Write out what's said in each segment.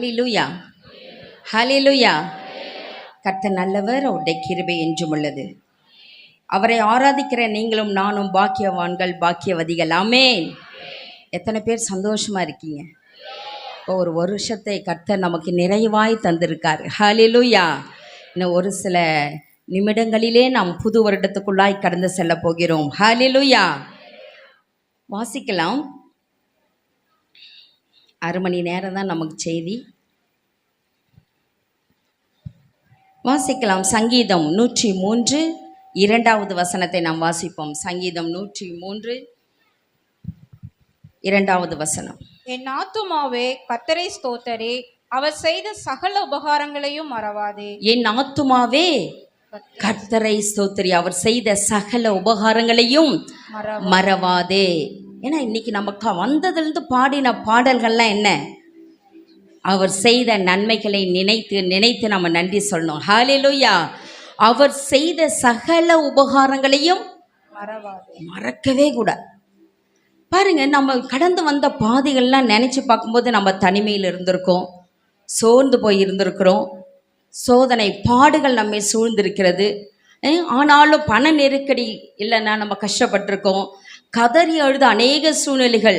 ஹல்லேலூயா, ஹல்லேலூயா. கர்த்தர் நல்லவர், அவருடைய கிருபை என்றும் உள்ளது. அவரை ஆராதிக்கிற நீங்களும் நானும் பாக்கியவான்கள், பாக்கியவதிகள். ஆமென். எத்தனை பேர் சந்தோஷமா இருக்கீங்க? இப்போ ஒரு வருஷத்தை கர்த்தர் நமக்கு நிறைவாய் தந்திருக்கார். ஹல்லேலூயா. இன்னும் ஒரு சில நிமிடங்களிலே நாம் புது வருடத்துக்குள்ளாய் கடந்து செல்ல போகிறோம். ஹல்லேலூயா. வாசிக்கலாம். 1/2 மணி நேரம் தான் நமக்கு செய்தி. வாசிக்கலாம். சங்கீதம் 103 2வது வசனத்தை நாம் வாசிப்போம். சங்கீதம் 103 2வது வசனம். என் ஆத்துமாவே கர்த்தரை ஸ்தோத்தரே, அவர் செய்த சகல உபகாரங்களையும் மறவாதே. என் ஆத்துமாவே கர்த்தரை ஸ்தோத்திரி, அவர் செய்த சகல உபகாரங்களையும் மறவாதே. ஏன்னா இன்னைக்கு நமக்கு வந்ததுலேருந்து பாடின பாடல்கள்லாம் என்ன? அவர் செய்த நன்மைகளை நினைத்து நினைத்து நம்ம நன்றி சொல்லணும். ஹல்லேலூயா. அவர் செய்த சகல உபகாரங்களையும் மறக்கவே கூடாது. பாருங்க, நம்ம கடந்து வந்த பாதைகள்லாம் நினைச்சு பார்க்கும்போது நம்ம தனிமையில் இருந்திருக்கோம், சோர்ந்து போய் இருந்திருக்கிறோம், சோதனை பாடுகள் நம்மை சூழ்ந்திருக்கிறது. ஆனாலும் பண நெருக்கடி இல்லைன்னா நம்ம கஷ்டப்பட்டிருக்கோம். கதறி அழுத அநேக சூழ்நிலைகள்,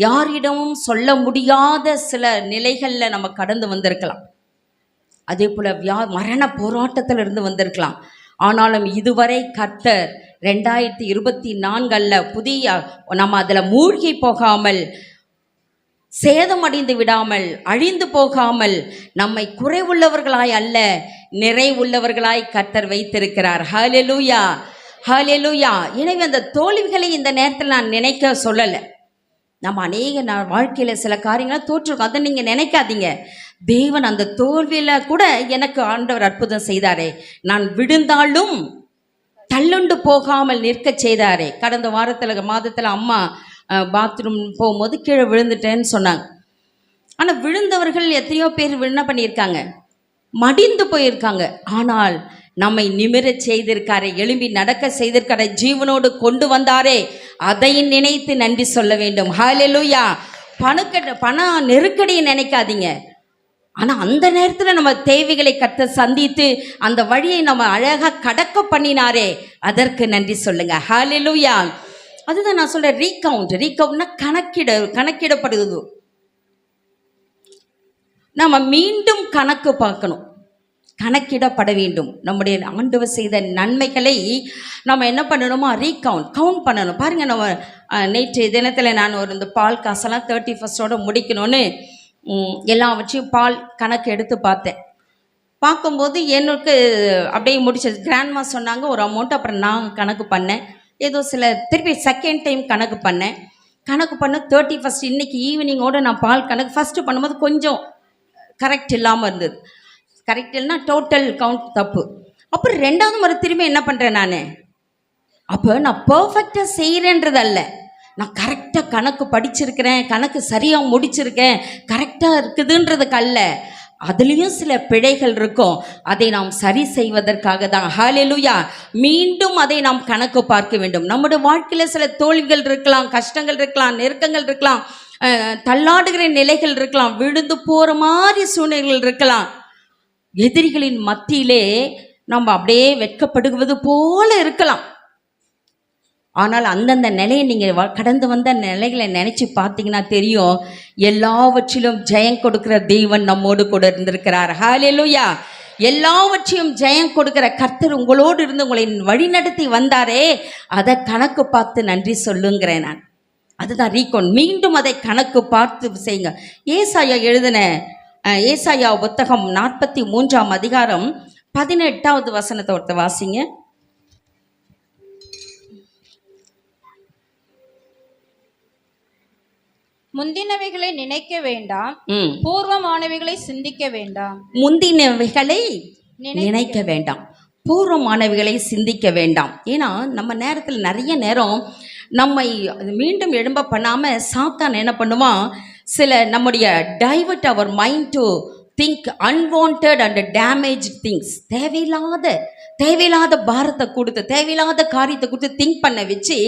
யாரிடமும் சொல்ல முடியாத சில நிலைகளில் நம்ம கடந்து வந்திருக்கலாம். அதே போல் மரண போராட்டத்தில் இருந்து வந்திருக்கலாம். ஆனாலும் இதுவரை கர்த்தர் 2024 புதிய நம்ம அதில் மூழ்கி போகாமல், சேதமடைந்து விடாமல், அழிந்து போகாமல், நம்மை குறைவுள்ளவர்களாய் அல்ல நிறைவுள்ளவர்களாய் கர்த்தர் வைத்திருக்கிறார். ஹல்லேலூயா, ஹல்லேலூயா. எனவே அந்த தோல்விகளை இந்த நேரத்தில் நான் நினைக்க சொல்லலை. நம்ம அநேக வாழ்க்கையில் சில காரியங்களை தோற்றுருக்கோம், அதை நீங்கள் நினைக்காதீங்க. தேவன் அந்த தோல்வியில் கூட எனக்கு ஆண்டவர் அற்புதம் செய்தாரே, நான் விழுந்தாலும் தள்ளுண்டு போகாமல் நிற்க செய்தாரே. கடந்த மாதத்தில் அம்மா பாத்ரூம் போகும்போது கீழே விழுந்துட்டேன்னு சொன்னாங்க. ஆனால் விழுந்தவர்கள் எத்தனையோ பேர் என்ன பண்ணியிருக்காங்க? மடிந்து போயிருக்காங்க. ஆனால் நம்மை நிமிரச் செய்திருக்காரே, எழும்பி நடக்க செய்திருக்காரே, ஜீவனோடு கொண்டு வந்தாரே, அதை நினைத்து நன்றி சொல்ல வேண்டும். ஹல்லேலூயா. பண நெருக்கடியை நினைக்காதீங்க. ஆனால் அந்த நேரத்தில் நம்ம தேவைகளை கர்த்தர் சந்தித்து அந்த வழியை நம்ம அழகாக கடக்க பண்ணினாரே, அதற்கு நன்றி சொல்லுங்க. ஹல்லேலூயா. அதுதான் நான் சொல்கிறேன். ரீகவுண்ட்னா கணக்கிடப்படுது. நம்ம மீண்டும் கணக்கு பார்க்கணும், கணக்கிடப்பட வேண்டும். நம்முடைய ஆண்டவர் செய்த நன்மைகளை நம்ம என்ன பண்ணணுமோ கவுண்ட் பண்ணணும். பாருங்கள், நம்ம நேற்று தினத்தில் நான் இந்த பால் காசெல்லாம் 31 முடிக்கணும்னு எல்லாவற்றையும் பால் கணக்கு எடுத்து பார்த்தேன். பார்க்கும்போது எனக்கு அப்படியே முடிச்சது. கிராண்ட்மா சொன்னாங்க ஒரு அமௌண்ட், அப்புறம் நான் கணக்கு பண்ணேன். ஏதோ திருப்பி செகண்ட் டைம் கணக்கு பண்ண 31 இன்னைக்கு ஈவினிங்கோடு நான் பால் கணக்கு ஃபஸ்ட்டு பண்ணும்போது கொஞ்சம் கரெக்ட் இல்லாமல் இருந்தது. கரெக்ட் இல்லைன்னா டோட்டல் கவுண்ட் தப்பு. அப்புறம் 2வது முறை திரும்பி என்ன பண்ணுறேன் நான்? அப்போ நான் பர்ஃபெக்டாக செய்கிறேன்றதல்ல, நான் கரெக்டாக கணக்கு படிச்சிருக்கிறேன், கணக்கு சரியாக முடிச்சிருக்கேன், கரெக்டாக இருக்குதுன்றதுக்கு அல்ல, அதுலேயும் சில பிழைகள் இருக்கும். அதை நாம் சரி செய்வதற்காக தான். ஹல்லேலூயா. மீண்டும் அதை நாம் கணக்கு பார்க்க வேண்டும். நம்முடைய வாழ்க்கையில் சில தோல்விகள் இருக்கலாம், கஷ்டங்கள் இருக்கலாம், நெருக்கங்கள் இருக்கலாம், தள்ளாடுகிற நிலைகள் இருக்கலாம், விழுந்து போகிற மாதிரி சூழ்நிலைகள் இருக்கலாம். எதிரிகளின் மத்தியிலே நம்ம அப்படியே வெட்கப்படுவது போல இருக்கலாம். ஆனால் அந்தந்த நிலையை நீங்கள் கடந்து வந்த நிலைகளை நினச்சி பார்த்தீங்கன்னா தெரியும், எல்லாவற்றிலும் ஜெயம் கொடுக்கிற தெய்வன் நம்மோடு கூட இருந்திருக்கிறார். ஹல்லேலூயா. எல்லாவற்றையும் ஜெயம் கொடுக்கிற கர்த்தர் உங்களோடு இருந்து உங்களை வழிநடத்தி வந்தாரே, அதை கணக்கு பார்த்து நன்றி சொல்லுங்கிறேன் நான். அதுதான் ரீகவுண்ட். மீண்டும் அதை கணக்கு பார்த்து செய்யுங்க. ஏசாயா எழுதின ஏசாயா புத்தகம் 43ஆம் அதிகாரம் 18வது வசனத்தை ஒருத்த வாசிங்க. முந்தினவைகளை நினைக்க வேண்டாம், பூர்வமானவைகளை சிந்திக்க வேண்டாம். முந்தினவைகளை நினைக்க வேண்டாம், பூர்வமானவைகளை சிந்திக்க வேண்டாம். ஏன்னா நம்ம நேரத்தில் நிறைய நேரம் நம்மை மீண்டும் எழும்ப பண்ணாமல் சாத்தான் என்ன பண்ணுவான்? நம்முடைய divert our mind to think unwanted and damage things. தேவையில்லாத பாரத்தை கொடுத்து, தேவையில்லாத காரியத்தை கொடுத்து திங்க் பண்ண வச்சு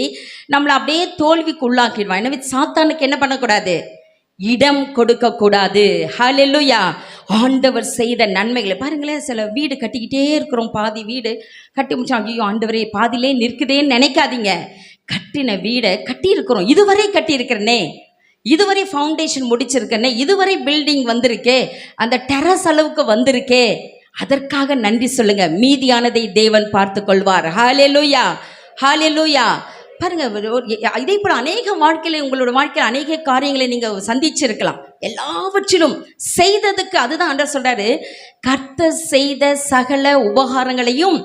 நம்மளை அப்படியே தோல்விக்கு உள்ளாக்கிடுவான். எனவே சாத்தானுக்கு என்ன பண்ணக்கூடாது? இடம் கொடுக்க கூடாது. ஹல்லேலூயா. ஆண்டவர் செய்த நன்மைகளை பாருங்களேன். சில வீடு கட்டிக்கிட்டே இருக்கிறோம், பாதி வீடு கட்டி முடிச்சோம், ஐயோ ஆண்டவரே பாதிலே நிற்குதேன்னு நினைக்காதீங்க. கட்டின வீடை கட்டி இருக்கிறோம், இதுவரை கட்டி இருக்கிறனே, இதுவரை ஃபவுண்டேஷன் முடிச்சிருக்கனே, இதுவரை பில்டிங் வந்திருக்கே, அந்த டெரஸ் அளவுக்கு வந்திருக்கே, அதற்காக நன்றி சொல்லுங்க. மீதியானதை தேவன் பார்த்து கொள்வார். ஹல்லேலூயா, ஹல்லேலூயா. பாருங்க, இதே போல அநேக வாழ்க்கையில, உங்களோட வாழ்க்கையில் அநேக காரியங்களை நீங்க சந்திச்சிருக்கலாம். எல்லாவற்றிலும் செய்ததுக்கு அதுதான் ஆண்டவர் சொல்றாரு, கர்த்தர் செய்த சகல உபகாரங்களையும்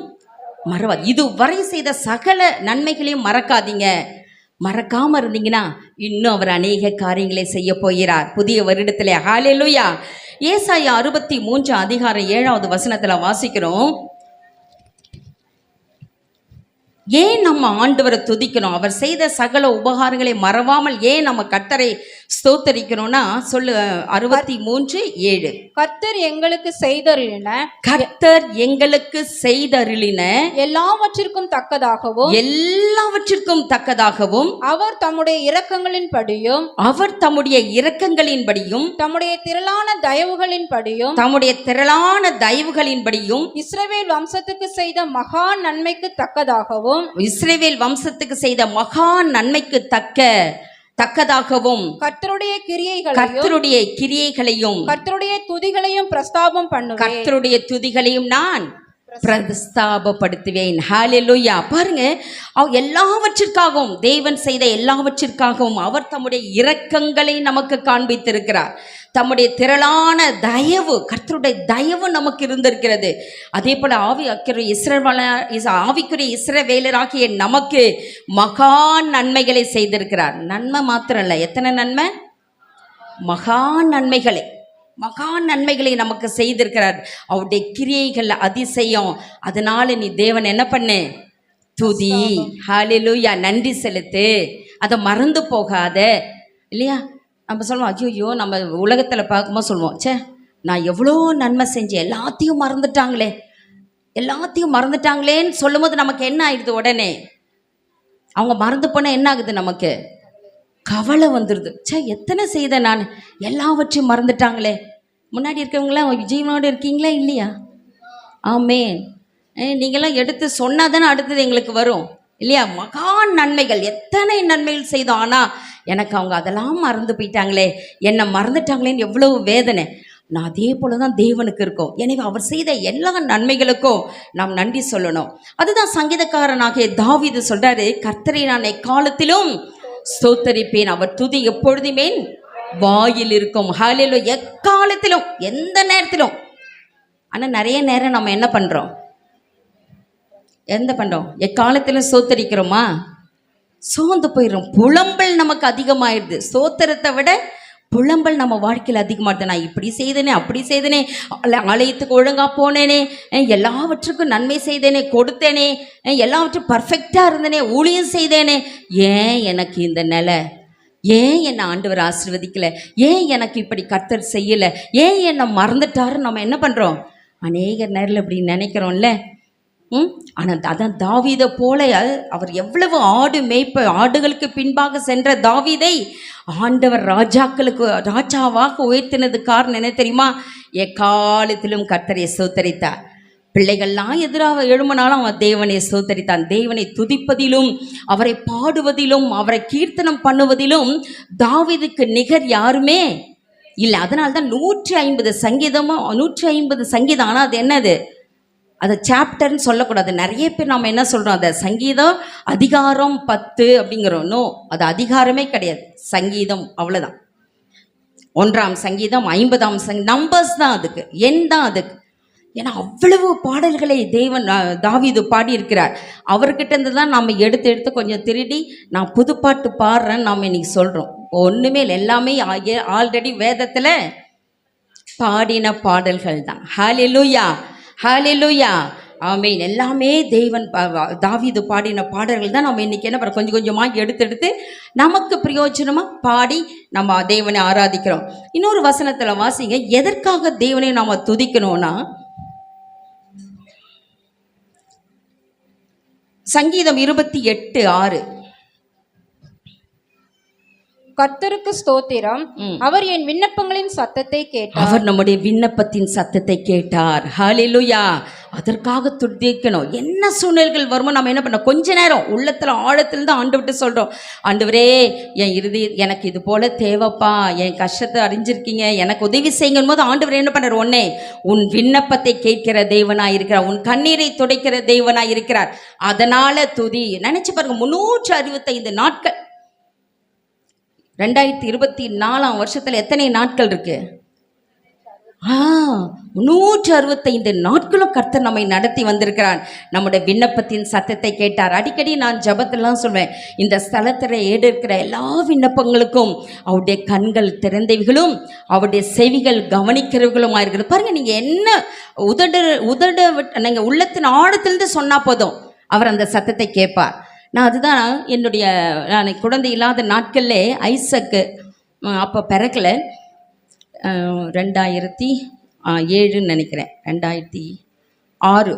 மறவாது. இதுவரை செய்த சகல நன்மைகளையும் மறக்காதீங்க. மறக்காம இருந்தீங்கன்னா இன்னும் அவர் அநேக காரியங்களை செய்ய போகிறார் புதிய வருடத்திலே. ஹல்லேலூயா. ஏசாயா 63 அதிகாரம் 7வது வசனத்துல வாசிக்கிறோம். ஏன் நம்ம ஆண்டவரை துதிக்கணும்? அவர் செய்த சகல உபகாரங்களை மறவாமல் ஏன் நம்ம கர்த்தரை ஸ்தோத்தரிக்கணும்னா சொல்லு. 63:7. கர்த்தர் எங்களுக்கு செய்தருளின, கர்த்தர் எங்களுக்கு செய்தருளின எல்லாவற்றிற்கும் தக்கதாகவும், எல்லாவற்றிற்கும் தக்கதாகவும், அவர் தம்முடைய இரக்கங்களின்படியும், அவர் தம்முடைய இரக்கங்களின்படியும், தம்முடைய திரளான தயவுகளின்படியும், தம்முடைய திரளான தயவுகளின்படியும், இஸ்ரவேல் வம்சத்துக்கு செய்த மகா நன்மைக்கு தக்கதாகவும், இஸ்ரவேல் வம்சத்துக்கு செய்த மகா நன்மைக்கு தக்கதாகவும், கர்த்தருடைய கிரியைகளையும், கர்த்தருடைய கிரியைகளையும், கர்த்தருடைய துதிகளையும் பிரஸ்தாபம் பண்ணுவேன். கர்த்தருடைய துதிகளையும் நான் பிரஸ்தாபப்படுத்துவேன். ஹல்லேலூயா. பாருங்க, எல்லாவற்றிற்காகவும், தேவன் செய்த எல்லாவற்றிற்காகவும் அவர் தம்முடைய இரக்கங்களை நமக்கு காண்பித்திருக்கிறார். தம்முடைய திரளான தயவு, கர்த்தருடைய தயவு நமக்கு இருந்திருக்கிறது. அதே போல ஆவிக்குரிய இஸ்ரவேலராகிய நமக்கு மகா நன்மைகளை செய்திருக்கிறார். நன்மை மாத்திரம் இல்லை, எத்தனை நன்மை? மகா நன்மைகளை, மகா நன்மைகளை நமக்கு செய்திருக்கிறார். அவருடைய கிரியைகள் அதிசயம். அதனால நீ தேவன் என்ன பண்ணு? துதி. ஹல்லேலூயா. நன்றி செலுத்து. அதை மறந்து போகாத. இல்லையா? நம்ம சொல்லுவோம், ஐயோ நம்ம உலகத்தில் பார்க்கும்போது சொல்லுவோம், சே நான் எவ்வளோ நன்மை செஞ்சேன், எல்லாத்தையும் மறந்துட்டாங்களே, எல்லாத்தையும் மறந்துட்டாங்களேன்னு சொல்லும் போது நமக்கு என்ன ஆயிடுது? உடனே அவங்க மறந்து போனால் என்ன ஆகுது? நமக்கு கவலை வந்துடுது. சே எத்தனை செய்த நான், எல்லாவற்றையும் மறந்துட்டாங்களே. முன்னாடி இருக்கவங்களாம் ஜீவனோடு இருக்கீங்களா இல்லையா? ஆமேன். நீங்களாம் எடுத்து சொன்னால் தானே அடுத்தது எங்களுக்கு வரும் இல்லையா? மகா நன்மைகள், எத்தனை நன்மைகள் செய்தோம், ஆனால் எனக்கு அவங்க அதெல்லாம் மறந்து போயிட்டாங்களே, என்னை மறந்துட்டாங்களேன்னு எவ்வளவு வேதனை. நான் அதே போல தான் தேவனுக்கு இருக்கும். எனவே அவர் செய்த எல்லா நன்மைகளுக்கும் நாம் நன்றி சொல்லணும். அதுதான் சங்கீதக்காரனாகிய தாவீது சொல்றாரு, கர்த்தரை நான் எக்காலத்திலும் ஸ்தோத்தரிப்பேன், அவர் துதி எப்பொழுதுமே வாயில் இருக்கும். ஹல்லேலூயா. எக்காலத்திலும், எந்த நேரத்திலும். ஆனால் நிறைய நேரம் நம்ம என்ன பண்ணுறோம்? எக்காலத்திலும் ஸ்தோத்தரிக்கிறோமா? சோர்ந்து போயிடும். புலம்பல் நமக்கு அதிகமாயிடுது. ஸ்தோத்திரத்தை விட புலம்பல் நம்ம வாழ்க்கையில் அதிகமாகிடுது. நான் இப்படி செய்தேனே, அப்படி செய்தேனே, ஆலயத்துக்கு ஒழுங்காக போனேனே, எல்லாவற்றுக்கும் நன்மை செய்தேனே, கொடுத்தேனே, எல்லாவற்றும் பர்ஃபெக்டாக இருந்தேனே, ஊழியம் செய்தேனே, ஏன் எனக்கு இந்த நிலை? ஏன் என்னை ஆண்டவர் ஆசீர்வதிக்கலை? ஏன் எனக்கு இப்படி கர்த்தர் செய்யலை? ஏன் என்னை மறந்துட்டாருன்னு நம்ம என்ன பண்ணுறோம்? அநேக நேரில் இப்படி நினைக்கிறோம்ல. ஆனால் அதான் தாவீதை போல அவர் எவ்வளவு ஆடுகளுக்கு பின்பாக சென்ற தாவீதை ஆண்டவர் ராஜாவாக உயர்த்தினது காரணம் என்ன தெரியுமா? எக்காலத்திலும் கர்த்தரை ஸ்தோத்தரித்தார். பிள்ளைகள்லாம் எதிராக எழும்பினாலும் அவன் தேவனை ஸ்தோத்தரித்தான். தேவனை துதிப்பதிலும், அவரை பாடுவதிலும், அவரை கீர்த்தனம் பண்ணுவதிலும் தாவீதுக்கு நிகர் யாருமே இல்லை. அதனால்தான் 150 சங்கீதம். ஆனால் அது என்னது? அதை சாப்டர்னு சொல்லக்கூடாது. நிறைய பேர் நம்ம என்ன சொல்கிறோம்? அதை சங்கீதம் அதிகாரம் 10 அப்படிங்கிறோம். நோ, அது அதிகாரமே கிடையாது, சங்கீதம் அவ்வளோதான். 1ஆம் சங்கீதம், 50ஆம் சங்கீதம், நம்பர்ஸ் தான் அதுக்கு, எண் தான் அதுக்கு. ஏன்னா அவ்வளவு பாடல்களை தாவீது பாடியிருக்கிறார். அவர்கிட்ட இருந்து தான் நம்ம எடுத்து கொஞ்சம் திருடி நான் புதுப்பாட்டு பாடுறேன்னு நாம் இன்னைக்கு சொல்கிறோம். ஒன்றுமே இல்லை, எல்லாமே ஆல்ரெடி வேதத்தில் பாடின பாடல்கள் தான். ஹல்லேலூயா, ஹல்லேலூயா, ஆமேன். எல்லாமே தேவன் தாவீது பாடின பாடல்கள் தான் நம்ம இன்னைக்கு என்ன பண்ணுறோம்? கொஞ்சம் கொஞ்சமாக எடுத்து நமக்கு பிரயோஜனமாக பாடி நம்ம தேவனை ஆராதிக்கிறோம். இன்னொரு வசனத்தில் வாசிங்க, எதற்காக தேவனை நாம் துதிக்கணும்னா, சங்கீதம் 28:6. கர்த்தருக்கு ஸ்தோத்திரம். அவர் என் விண்ணப்பங்களின் சத்தத்தை கேட்டார். அவர் நம்முடைய விண்ணப்பத்தின் சத்தத்தை கேட்டார். ஹalleluya. அதற்காக துதிக்கணும். என்ன சூழ்நிலைகள் வருமோ நம்ம என்ன பண்ணோம், கொஞ்ச நேரம் உள்ளத்துல ஆழத்திலிருந்து ஆண்டு விட்டு சொல்றோம், ஆண்டவரே என் இறுதி எனக்கு இது போல தேவைப்பா, என் கஷ்டத்தை அறிஞ்சிருக்கீங்க, எனக்கு உதவி செய்யுங்கும் போது ஆண்டவர் என்ன பண்றார், ஒன்னே உன் விண்ணப்பத்தை கேட்கிற தேவனாய் இருக்கிறார், உன் கண்ணீரை துடைக்கிற தேவனாய் இருக்கிறார். அதனால துதி. நினைச்சு பாருங்க, 365 நாட்கள் 2024 வருஷத்துல எத்தனை நாட்கள் இருக்கு? 365 நாட்களும் கர்த்தர் நம்மை நடத்தி வந்திருக்கிறார். நம்முடைய விண்ணப்பத்தின் சத்தத்தை கேட்டார். அடிக்கடி நான் ஜபத்திலாம் சொல்வேன், இந்த ஸ்தலத்தில் இருக்கிற எல்லா விண்ணப்பங்களுக்கும் அவருடைய கண்கள் திறந்தவைகளும் அவருடைய செவிகள் கவனிக்கிறவர்களுமா இருக்கிறது. பாருங்க, நீங்க என்ன உதட நீங்க உள்ளத்தின் ஆழத்திலிருந்து சொன்னா போதும், அவர் அந்த சத்தத்தை கேட்பார். நான் அதுதான் நான் குழந்தை இல்லாத நாட்கள்லே ஐசக்கு அப்போ பிறக்கல, 2007 நினைக்கிறேன், 2006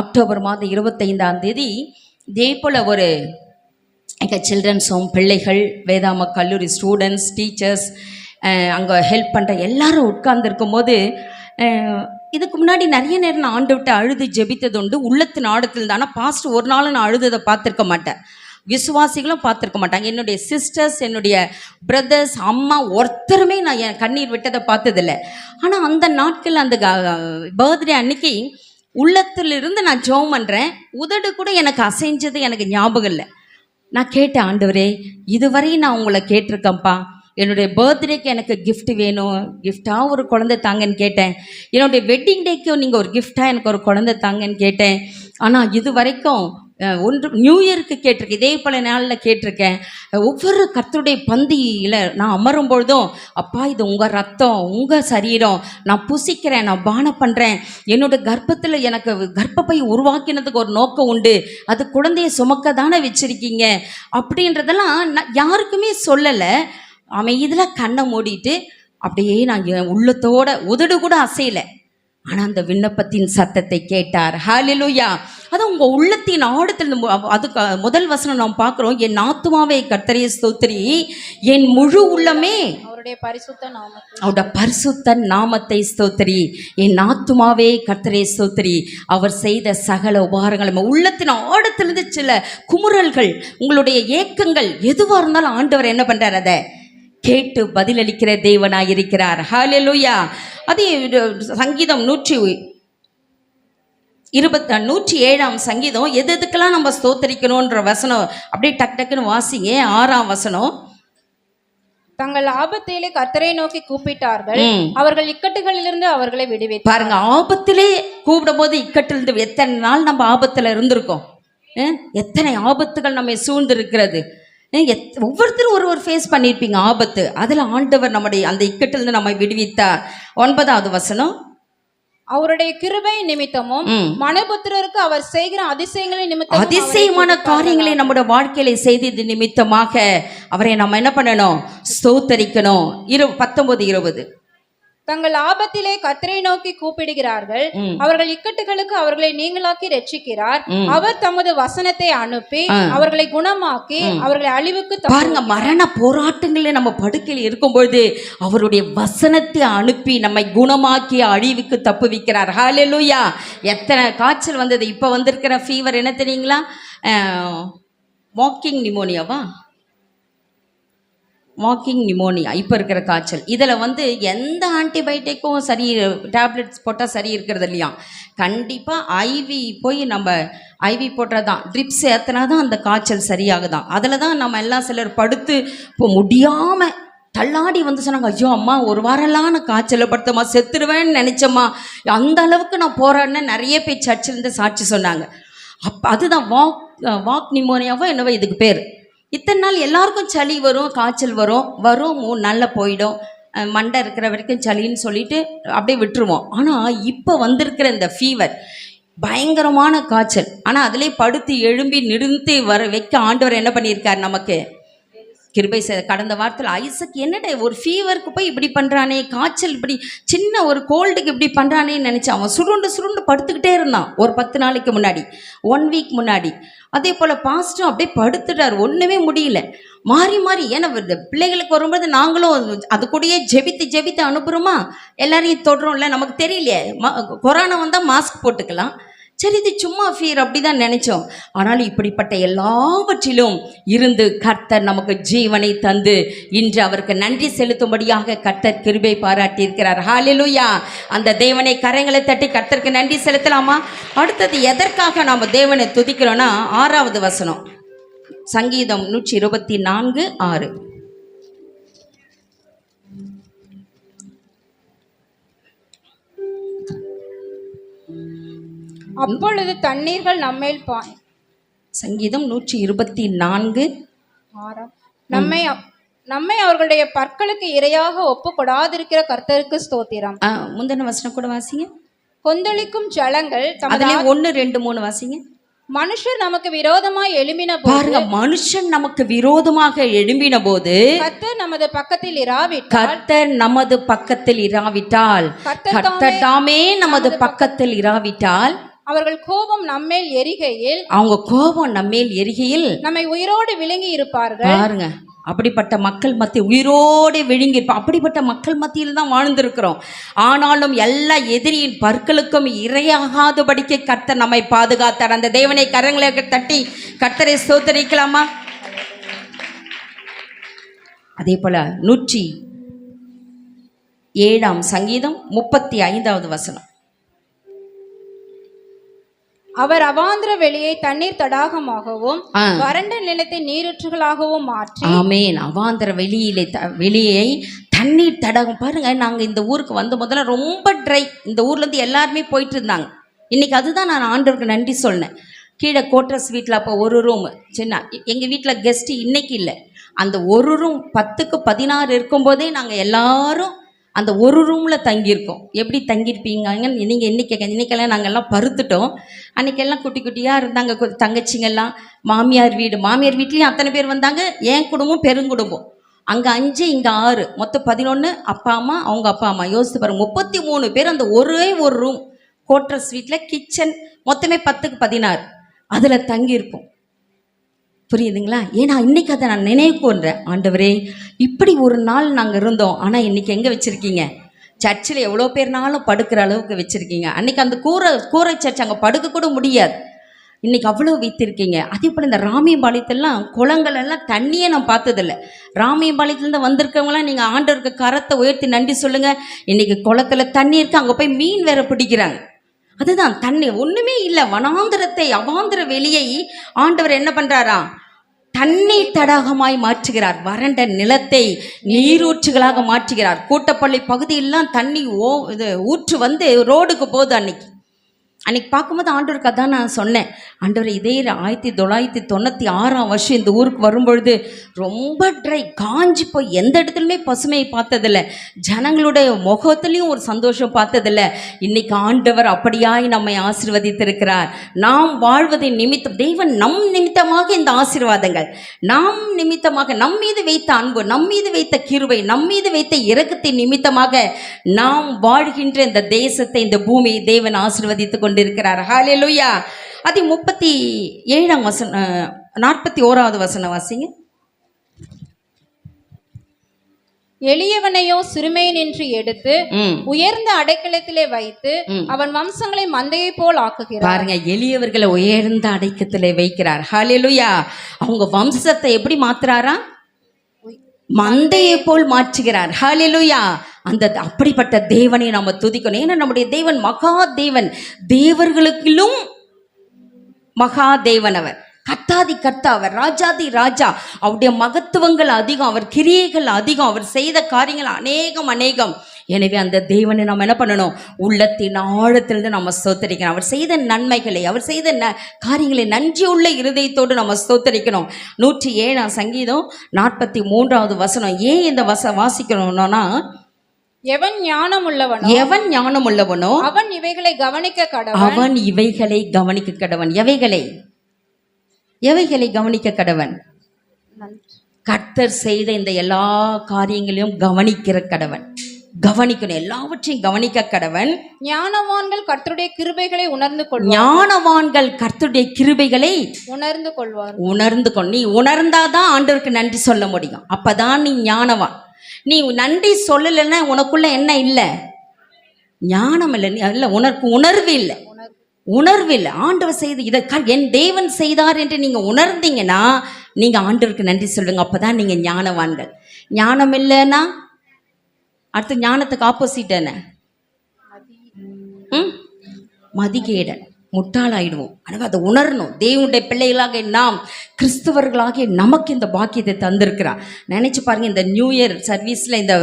அக்டோபர் மாதம் 25 இதே போல் ஒரு எங்கள் சில்ட்ரன்ஸ் ஹோம் பிள்ளைகள், வேதாம கல்லூரி ஸ்டூடெண்ட்ஸ், டீச்சர்ஸ், அங்கே ஹெல்ப் பண்ணுற எல்லாரும் உட்கார்ந்துருக்கும் போது, இதுக்கு முன்னாடி நிறைய நேரம் நான் ஆண்டு விட்டு அழுது ஜெபித்தது உண்டு, உள்ளத்தின் ஆழத்தில் தானே. பாஸ்ட் ஒரு நாளும் நான் அழுததை பார்த்துருக்க மாட்டேன், விசுவாசிகளும் பார்த்துருக்க மாட்டாங்க. என்னுடைய சிஸ்டர்ஸ், என்னுடைய பிரதர்ஸ், அம்மா ஒருத்தருமே நான் என் கண்ணீர் விட்டதை பார்த்ததில்லை. ஆனால் அந்த நாட்கள், அந்த பர்த்டே அன்னைக்கு உள்ளத்திலிருந்து நான் ஜெபம் பண்ணுறேன், உதடு கூட எனக்கு அசைஞ்சது எனக்கு ஞாபகம் இல்லை. நான் கேட்டேன், ஆண்டவரே இதுவரை நான் உங்களை கேட்டிருக்கேன்ப்பா, என்னுடைய பர்த்டேக்கு எனக்கு கிஃப்ட் வேணும், கிஃப்டாக ஒரு குழந்தை தாங்கன்னு கேட்டேன். என்னுடைய வெட்டிங் டேக்கும் நீங்கள் ஒரு கிஃப்டாக எனக்கு ஒரு குழந்தை தாங்கன்னு கேட்டேன். ஆனால் இது வரைக்கும் நியூ இயருக்கு கேட்டிருக்கேன், இதே பல நாளில் கேட்டிருக்கேன். ஒவ்வொரு கர்த்தருடைய பந்தியில் நான் அமரும் பொழுதும், அப்பா இது உங்கள் ரத்தம், உங்கள் சரீரம், நான் புசிக்கிறேன், நான் பானம் பண்ணுறேன், என்னோடய கர்ப்பத்தில் எனக்கு கர்ப்பப்பை உருவாக்கினதுக்கு ஒரு நோக்கம் உண்டு, அது குழந்தையை சுமக்க தானே வச்சுருக்கீங்க அப்படின்றதெல்லாம் நான் யாருக்குமே சொல்லலை. அமைதியில் கண்ணை மூடிட்டு அப்படியே நான் உள்ளத்தோட உதடு கூட அசையலை. ஆனால் அந்த விண்ணப்பத்தின் சத்தத்தை கேட்டார். ஹalleluya. அது உங்கள் உள்ளத்தின் ஆழத்தில். அதுக்கு முதல் வசனம் நாம் பார்க்குறோம், என் ஆத்துமாவே கர்த்தரை ஸ்தோத்திரி, என் முழு உள்ளமே அவருடைய பரிசுத்த நாமத்தை ஸ்தோத்திரி. என் ஆத்துமாவே கர்த்தரை ஸ்தோத்திரி, அவர் செய்த சகல உபகாரங்களும். உள்ளத்தின் ஆழத்திலிருந்து சில குமுறல்கள், உங்களுடைய ஏக்கங்கள் எதுவாக இருந்தாலும் ஆண்டவர் என்ன பண்ணுறார், அதை கேட்டு பதிலளிக்கிற தேவனாயிருக்கிறார். ஹalleluya. அதே சங்கீதம் 107 சங்கீதம், எதுக்கெல்லாம் நம்ம ஸ்தோத்தரிக்கணுன்ற வசனம் அப்படியே டக்குன்னு வாசிங்க. 6ஆம் வசனம், தங்கள் ஆபத்திலே கர்த்தரை நோக்கி கூப்பிட்டார்கள், அவர்கள் இக்கட்டுகளிலிருந்து அவர்களை விடுவித்தார். பாருங்க, ஆபத்திலே கூப்பிடும் போது இக்கட்டிலிருந்து எத்தனை நாள் நம்ம ஆபத்துல இருந்திருக்கோம், எத்தனை ஆபத்துகள் நம்மை சூழ்ந்து இருக்கிறது. ஒவ்வொருத்தரும் ஒரு ஃபேஸ் பண்ணியிருப்பீங்க ஆபத்து. அதில் ஆண்டவர் நம்முடைய அந்த இக்கட்டிலிருந்து நம்மை விடுவித்தார். 9வது வசனம், அவருடைய கிருபை நிமித்தமும் மனுபுத்திரருக்கு அவர் செய்கிற அதிசயங்களின் நிமித்தமும், அதிசயமான காரியங்களை நம்முடைய வாழ்க்கையில செய்தது நிமித்தமாக அவரை நம்ம என்ன பண்ணணும், ஸ்தோத்தரிக்கணும். 19-20, தங்கள் ஆபத்திலே கர்த்தரை நோக்கி கூப்பிடுகிறார்கள், அவர்கள் இக்கட்டுகளுக்கு அவர்களை நீங்களாக்கி ரட்சிக்கிறார். அவர் தமது வசனத்தை அனுப்பி அவர்களை குணமாக்கி அவர்களை அழிவுக்கு. பாருங்க, மரண போராட்டங்களில் நம்ம படுக்கையில் இருக்கும்பொழுது அவருடைய வசனத்தை அனுப்பி நம்மை குணமாக்கி அழிவுக்கு தப்புவிக்கிறார். ஹalleluya. எத்தனை காய்ச்சல் வந்தது, இப்போ வந்திருக்கிற ஃபீவர் என்ன தெரியுங்களா, வாக்கிங் நிமோனியா இப்போ இருக்கிற காய்ச்சல். இதில் எந்த ஆன்டிபயோட்டிக்கும் சரி, டேப்லெட்ஸ் போட்டால் சரி இருக்கிறது இல்லையா. கண்டிப்பாக ஐவி போய் நம்ம ஐவி போட்டால் தான், ட்ரிப்ஸ் ஏற்றினா தான் அந்த காய்ச்சல் சரியாகுதான். அதில் தான் நம்ம எல்லாம் சிலர் படுத்து இப்போ முடியாமல் தள்ளாடி சொன்னாங்க, ஐயோ அம்மா ஒரு வாரம்லாம் நான் காய்ச்சலை படுத்தம்மா, செத்துருவேன்னு நினச்சம்மா, அந்த அளவுக்கு நான் போராடினேன். நிறைய பேர் சர்ச்சிலேருந்து சாட்சி சொன்னாங்க. அதுதான் வாக் நிமோனியாவோ என்னவோ இதுக்கு பேர். இத்தனை நாள் எல்லாருக்கும் சளி வரும், காய்ச்சல் வரும் 3 நாளில் போயிடும், மண்டை இருக்கிற வரைக்கும் சளின்னு சொல்லிட்டு அப்படியே விட்டுருவோம். ஆனால் இப்போ வந்திருக்கிற இந்த ஃபீவர் பயங்கரமான காய்ச்சல். ஆனால் அதிலே படுத்து எழும்பி நிறுத்தி வைக்க ஆண்டவர் என்ன பண்ணியிருக்கார், நமக்கு கிருபை செய்த கடந்த வாரத்தில் ஐசக் என்னடா ஒரு ஃபீவருக்கு போய் இப்படி பண்ணுறானே, காய்ச்சல் இப்படி சின்ன ஒரு கோல்டுக்கு இப்படி பண்ணுறானேன்னு நினச்சி அவன் சுருண்டு சுருண்டு படுத்துக்கிட்டே இருந்தான். ஒரு 10 நாளைக்கு முன்னாடி, 1 வீக் முன்னாடி. அதே போல் பாஸ்ட்டும் அப்படியே படுத்துட்டார், ஒன்றுமே முடியல. மாறி மாறி ஏன்னா பிள்ளைகளுக்கு வரும்போது நாங்களும் அது கூடயே ஜெபித்து அனுப்புகிறோமா, எல்லாரையும் தொடுறோம்ல, நமக்கு தெரியலையே. கொரோனா வந்தால் மாஸ்க் போட்டுக்கலாம், சரி இது சும்மா ஃபீர் அப்படி தான் நினச்சோம். ஆனாலும் இப்படிப்பட்ட எல்லாவற்றிலும் இருந்து கர்த்தர் நமக்கு ஜீவனை தந்து இன்று அவருக்கு நன்றி செலுத்தும்படியாக கர்த்தர் கிருபை பாராட்டியிருக்கிறார். ஹல்லேலூயா. அந்த தேவனை கரங்களை தட்டி கர்த்தருக்கு நன்றி செலுத்தலாமா? அடுத்தது எதற்காக நாம் தேவனை துதிக்கிறோன்னா 6வது வசனம், சங்கீதம் 124:6. அப்பொழுது தண்ணீர்கள் நம்மேல் சங்கீதம் 124:6. நம்மை அவர்களுடைய பற்களுக்கு இரையாக ஒப்பு கொடாதிருக்கிற கர்த்தருக்கு ஸ்தோத்திரம். முந்தின வசனம் கூட வாசிங்க. கொந்தளிக்கும் ஜலங்கள் 1, 2, 3 வாசிங்க. மனுஷர் நமக்கு விரோதமாய் எழும்பின போது, பாருங்க, மனுஷன் நமக்கு விரோதமாக எழும்பின போது கர்த்தர் நமது பக்கத்தில் இராவிட்டால், கர்த்தர் தாமே நமது பக்கத்தில் இராவிட்டால், அவர்கள் கோபம் நம்மேல் எரிகையில், அவங்க கோபம் நம்மேல் எரிகையில் நம்மை உயிரோடு விழுங்கி இருப்பார்கள். பாருங்க, அப்படிப்பட்ட மக்கள் மத்திய உயிரோடு விழுங்கி இருப்போம். அப்படிப்பட்ட மக்கள் மத்தியில் தான் வாழ்ந்திருக்கிறோம். ஆனாலும் எல்லா எதிரியின் பற்களுக்கும் இரையாகாதபடிக்கு கர்த்தர் நம்மை பாதுகாத்தார். அந்த தேவனை கரங்களை தட்டி கர்த்தரை ஸ்தோத்திரிக்கலாமா? அதே போல 107 சங்கீதம் 35வது வசனம். அவர் அவாந்திர வெளியை தண்ணீர் தடாகமாகவும் வறண்ட நிலத்தை நீரூற்றுகளாகவும் மாற்றி. ஆமென். அவாந்திர வெளியை தண்ணீர் தடாகம். பாருங்க, நாங்கள் இந்த ஊருக்கு வந்த முதல்ல ரொம்ப ட்ரை. இந்த ஊர்லேருந்து எல்லாருமே போயிட்டு இருந்தாங்க. இன்னைக்கு அதுதான் நான் ஆண்டவருக்கு நன்றி சொன்னேன். கீழே கோட்ரஸ் வீட்டில் அப்போ ஒரு ரூம் சின்ன, எங்கள் வீட்டில் கெஸ்ட்டு இன்னைக்கு இல்லை. அந்த ஒரு ரூம் 10க்கு 16 இருக்கும்போதே நாங்கள் எல்லாரும் அந்த ஒரு ரூமில் தங்கியிருக்கோம். எப்படி தங்கியிருப்பீங்க நீங்கள்? இன்றைக்கெல்லாம் நாங்கள் எல்லாம் பருத்துட்டோம். அன்றைக்கெல்லாம் குட்டி குட்டியாக இருந்தாங்க தங்கச்சிங்கெல்லாம். மாமியார் வீட்லேயும் அத்தனை பேர் வந்தாங்க. என் குடும்பம் பெருங்குடும்பம். அங்கே 5 இங்கே 6, மொத்தம் 11. அப்பா அம்மா, அவங்க அப்பா அம்மா. யோசித்து பாருங்க, 33 பேர் அந்த ஒரே ஒரு ரூம் கோட்ரஸ் வீட்டில், கிச்சன், மொத்தமே 10க்கு 16 அதில் தங்கியிருப்போம். புரியுதுங்களா? ஏன்னா இன்றைக்கி அதை நான் நினைவு கூர்றேன். ஆண்டவரே, இப்படி ஒரு நாள் நாங்கள் இருந்தோம், ஆனால் இன்றைக்கி எங்கே வச்சுருக்கீங்க? சர்ச்சில் எவ்வளோ பேர்னாலும் படுக்கிற அளவுக்கு வச்சுருக்கீங்க. அன்றைக்கி அந்த கூரை சர்ச் அங்கே படுக்க கூட முடியாது, இன்றைக்கி அவ்வளோ வைத்திருக்கீங்க. அதே போல் இந்த ராமியம்பாளையத்தெல்லாம் குளங்களெல்லாம் தண்ணியே நான் பார்த்ததில்ல. ராமியம்பாளையத்துலேருந்து வந்திருக்கவங்களாம் நீங்கள் ஆண்டவருக்கு கரத்தை உயர்த்தி நன்றி சொல்லுங்கள். இன்றைக்கி குளத்தில் தண்ணி இருக்குது, அங்கே போய் மீன் வேற பிடிக்கிறாங்க. அதுதான் தண்ணி, ஒன்றுமே இல்லை. வனாந்திரத்தை, அவாந்திர வெளியை ஆண்டவர் என்ன பண்ணுறாரா? தண்ணீர் தடாகமாய் மாற்றுகிறார். வறண்ட நிலத்தை நீரூற்றுகளாக மாற்றுகிறார். கூட்டப்பள்ளி பகுதியெல்லாம் தண்ணி ஊற்று வந்து ரோடுக்கு போகுது. அன்னைக்கு பார்க்கும்போது ஆண்டவருக்கு அதான் நான் சொன்னேன், ஆண்டவர் இதே 1996 வருஷம் இந்த ஊருக்கு வரும்பொழுது ரொம்ப ட்ரை, காஞ்சி போய் எந்த இடத்துலையுமே பசுமையை பார்த்ததில்லை, ஜனங்களுடைய முகத்துலேயும் ஒரு சந்தோஷம் பார்த்ததில்லை. இன்னைக்கு ஆண்டவர் அப்படியாய் நம்மை ஆசீர்வதித்திருக்கிறார். நாம் வாழ்வதை நிமித்தம் தெய்வன் நம் நிமித்தமாக இந்த ஆசீர்வாதங்கள், நாம் நிமித்தமாக, நம் மீது வைத்த அன்பு, நம் மீது வைத்த கிருபை, நம் மீது வைத்த இரக்கத்தின் நிமித்தமாக நாம் வாழ்கின்ற இந்த தேசத்தை, இந்த பூமியை தேவன் ஆசீர்வதித்து கொண்டிருக்கிறார். ஹல்லேலூயா. அது 37 வசனம், 41வது வசனம் வாசிங்க. எளியவனையோ சிறுமையினின்று எடுத்து உயர்ந்த அடைக்கலத்திலே வைத்து அவன் வம்சங்களை மந்தையை போல் ஆக்குகிறார். பாருங்க, எளியவர்களை உயர்ந்த அடைக்கலத்திலே வைக்கிறார். ஹல்லேலூயா. அவங்க வம்சத்தை எப்படி மாத்துறாரா? மந்தையை போல் மாற்றுகிறார். ஹல்லேலூயா. அந்த அப்படிப்பட்ட தேவனை நம்ம துதிக்கணும். ஏன்னா நம்முடைய தேவன் மகா தேவன், தேவர்களுக்கிலும் மகா தேவன். அவர் கர்த்தாதி கர்த்தா, அவர் ராஜாதி ராஜா. அவருடைய மகத்துவங்கள் அதிகம், அவர் கிரியைகள் அதிகம், அவர் செய்த காரியங்கள் அநேகம். எனவே அந்த தேவனை நம்ம என்ன பண்ணணும்? உள்ளத்தின் ஆழத்திலிருந்து நம்ம ஸ்தோத்தரிக்கணும். அவர் செய்த நன்மைகளை, அவர் செய்த காரியங்களை நன்றியுள்ள இருதயத்தோடு நம்ம ஸ்தோத்தரிக்கணும். 107 சங்கீதம் 43வது வசனம். ஏன் இந்த வாசிக்கணும்னா, எவன் ஞானம் உள்ளவனோ அவன் இவைகளை கவனிக்க கடவன். எவைகளை கவனிக்க கடவன்? கர்த்தர் செய்த இந்த எல்லா காரியங்களையும் கவனிக்கிற கடவன், கவனிக்கணும், எல்லாவற்றையும் கவனிக்க கடவன். ஞானவான்கள் கர்த்தருடைய கிருபைகளை உணர்ந்து கொள்வார். ஞானவான்கள் கர்த்தருடைய கிருபைகளை உணர்ந்து கொள்வார். உணர்ந்து கொள். நீ உணர்ந்தாதான் ஆண்டவருக்கு நன்றி சொல்ல முடியும். அப்பதான் நீ ஞானவான். நீ நன்றி சொல்லலைன்னா உனக்குள்ள என்ன இல்லை? ஞானம் இல்லை, இல்லை, உனக்கு உணர்வு இல்லை, உணர்வு இல்லை. ஆண்டவர் செய்து இதை என் தேவன் செய்தார் என்று நீங்க உணர்ந்தீங்கன்னா நீங்க ஆண்டவருக்கு நன்றி சொல்லுங்க. அப்பதான் நீங்க ஞானவான்கள். ஞானம் இல்லைன்னா அடுத்து ஞானத்துக்கு ஆப்போசிட் என்ன? மதிகேடன், முட்டாளாயிடுவோம். ஆனால் அதை உணரணும். தேவனுடைய பிள்ளைகளாக நாம், கிறிஸ்தவர்களாகிய நமக்கு இந்த பாக்கியத்தை தந்திருக்கிறார். நினைச்சு பாருங்க, இந்த நியூ இயர் சர்வீஸில், இந்த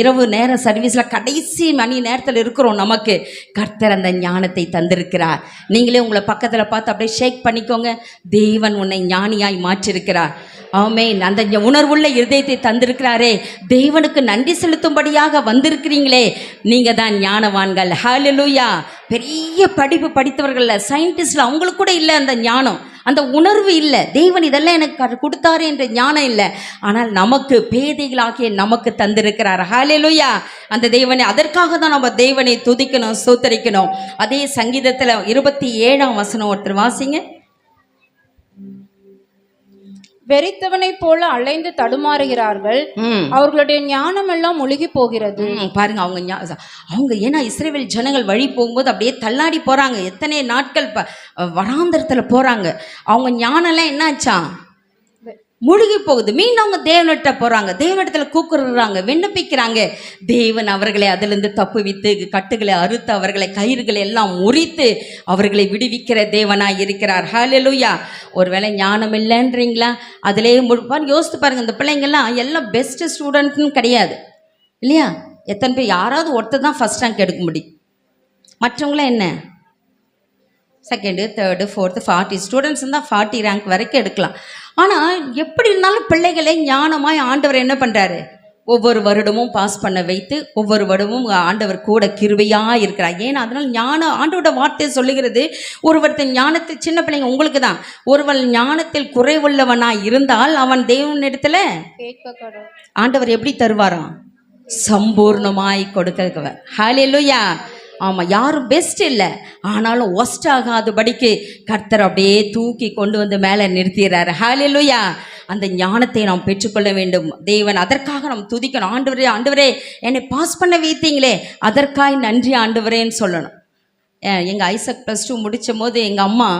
இரவு நேர சர்வீஸில் கடைசி மணி நேரத்தில் இருக்கிறோம். நமக்கு கர்த்தர் அந்த ஞானத்தை தந்திருக்கிறார். நீங்களே உங்களை பக்கத்தில் பார்த்து அப்படியே ஷேக் பண்ணிக்கோங்க. தேவன் உன்னை ஞானியாய் மாற்றிருக்கிறார். ஆமென். அந்த உணர்வுள்ள இருதயத்தை தந்திருக்கிறாரே, தேவனுக்கு நன்றி செலுத்தும்படியாக வந்திருக்கிறீங்களே, நீங்க தான் ஞானவான்கள். ஹல்லேலூயா. பெரிய படிப்பு படித்தவர்கள், சயின்டிஸ்ட்ல அவங்களுக்கு கூட இல்லை அந்த ஞானம், அந்த உணர்வு இல்லை. தேவன் இதெல்லாம் எனக்கு கொடுத்தாரு என்ற ஞானம் இல்லை. ஆனால் நமக்கு, பேதைகளாகிய நமக்கு தந்திருக்கிறார். ஹல்லேலூயா. அந்த தேவனை, அதற்காக தான் நம்ம தேவனை துதிக்கணும், ஸ்தோத்தரிக்கணும். அதே சங்கீதத்தில் 27ஆம் வசனம் ஒருத்தர் வாசிங்க. வெறித்தவனை போல அலைந்து தடுமாறுகிறார்கள், அவர்களுடைய ஞானம் எல்லாம் முழுகி போகிறது. பாருங்க, அவங்க ஏன்னா இஸ்ரவேல் ஜனங்கள் வழி போகும்போது அப்படியே தள்ளாடி போறாங்க. எத்தனை நாட்கள் வராந்தரத்துல போறாங்க. அவங்க ஞானம் எல்லாம் என்னாச்சா? முழுகி போகுது. மீண்டும் அவங்க தேவனிட்ட போறாங்க, தேவனிடத்துல கூக்குறாங்க, விண்ணப்பிக்கிறாங்க. தேவன் அவர்களை அதிலிருந்து தப்புவித்து, கட்டுகளை அறுத்து, அவர்களை கயிறுகளை எல்லாம் முறித்து அவர்களை விடுவிக்கிற தேவனாய் இருக்கிறார். ஹல்லேலூயா. ஒருவேளை ஞானம் இல்லைன்றீங்களா? அதிலேயே யோசித்து பாருங்க. இந்த பிள்ளைங்கள்லாம் எல்லாம் பெஸ்ட் ஸ்டூடெண்ட்னு கிடையாது இல்லையா? எத்தனை பேர், யாராவது ஒருத்தர் தான் ஃபர்ஸ்ட் ரேங்க் எடுக்க முடியும். மற்றவங்களாம் என்ன, செகண்டு, தேர்டு, ஃபோர்த்து, 40 ஸ்டூடெண்ட்ஸ் தான் 40 ரேங்க் வரைக்கும் எடுக்கலாம். ஆனால் எப்படி இருந்தாலும் பிள்ளைகளை ஞானமாய் ஆண்டவர் என்ன பண்ணுறாரு? ஒவ்வொரு வருடமும் பாஸ் பண்ண வைத்து, ஒவ்வொரு வருடமும் ஆண்டவர் கூட கிருபையாக இருக்கிறார். ஏன்னா அதனால் ஞானம், ஆண்டோட வார்த்தை சொல்லுகிறது, ஒருவர்த்தன் ஞானத்தில், சின்ன பிள்ளைங்க உங்களுக்கு தான், ஒருவன் ஞானத்தில் குறைவுள்ளவனாய் இருந்தால் அவன் தேவனிடத்துல ஆண்டவர் எப்படி தருவாராம்? சம்பூர்ணமாய் கொடுக்கிறவர். ஹல்லேலூயா. ஆமாம், யாரும் பெஸ்ட் இல்லை, ஆனாலும் ஒஸ்ட் ஆகாதபடிக்கு கர்த்தர் அப்படியே தூக்கி கொண்டு வந்து மேலே நிறுத்திடுறாரு. ஹல்லேலூயா. அந்த ஞானத்தை நாம் பெற்றுக்கொள்ள வேண்டும். தேவன் அதற்காக நாம் துதிக்கணும். ஆண்டவரே, ஆண்டவரே என்னை பாஸ் பண்ண வைத்தீங்களே, அதற்காய் நன்றி ஆண்டவரேன்னு சொல்லணும். எங்கள் ஐசக் +2 முடித்த போது எங்கள் அம்மா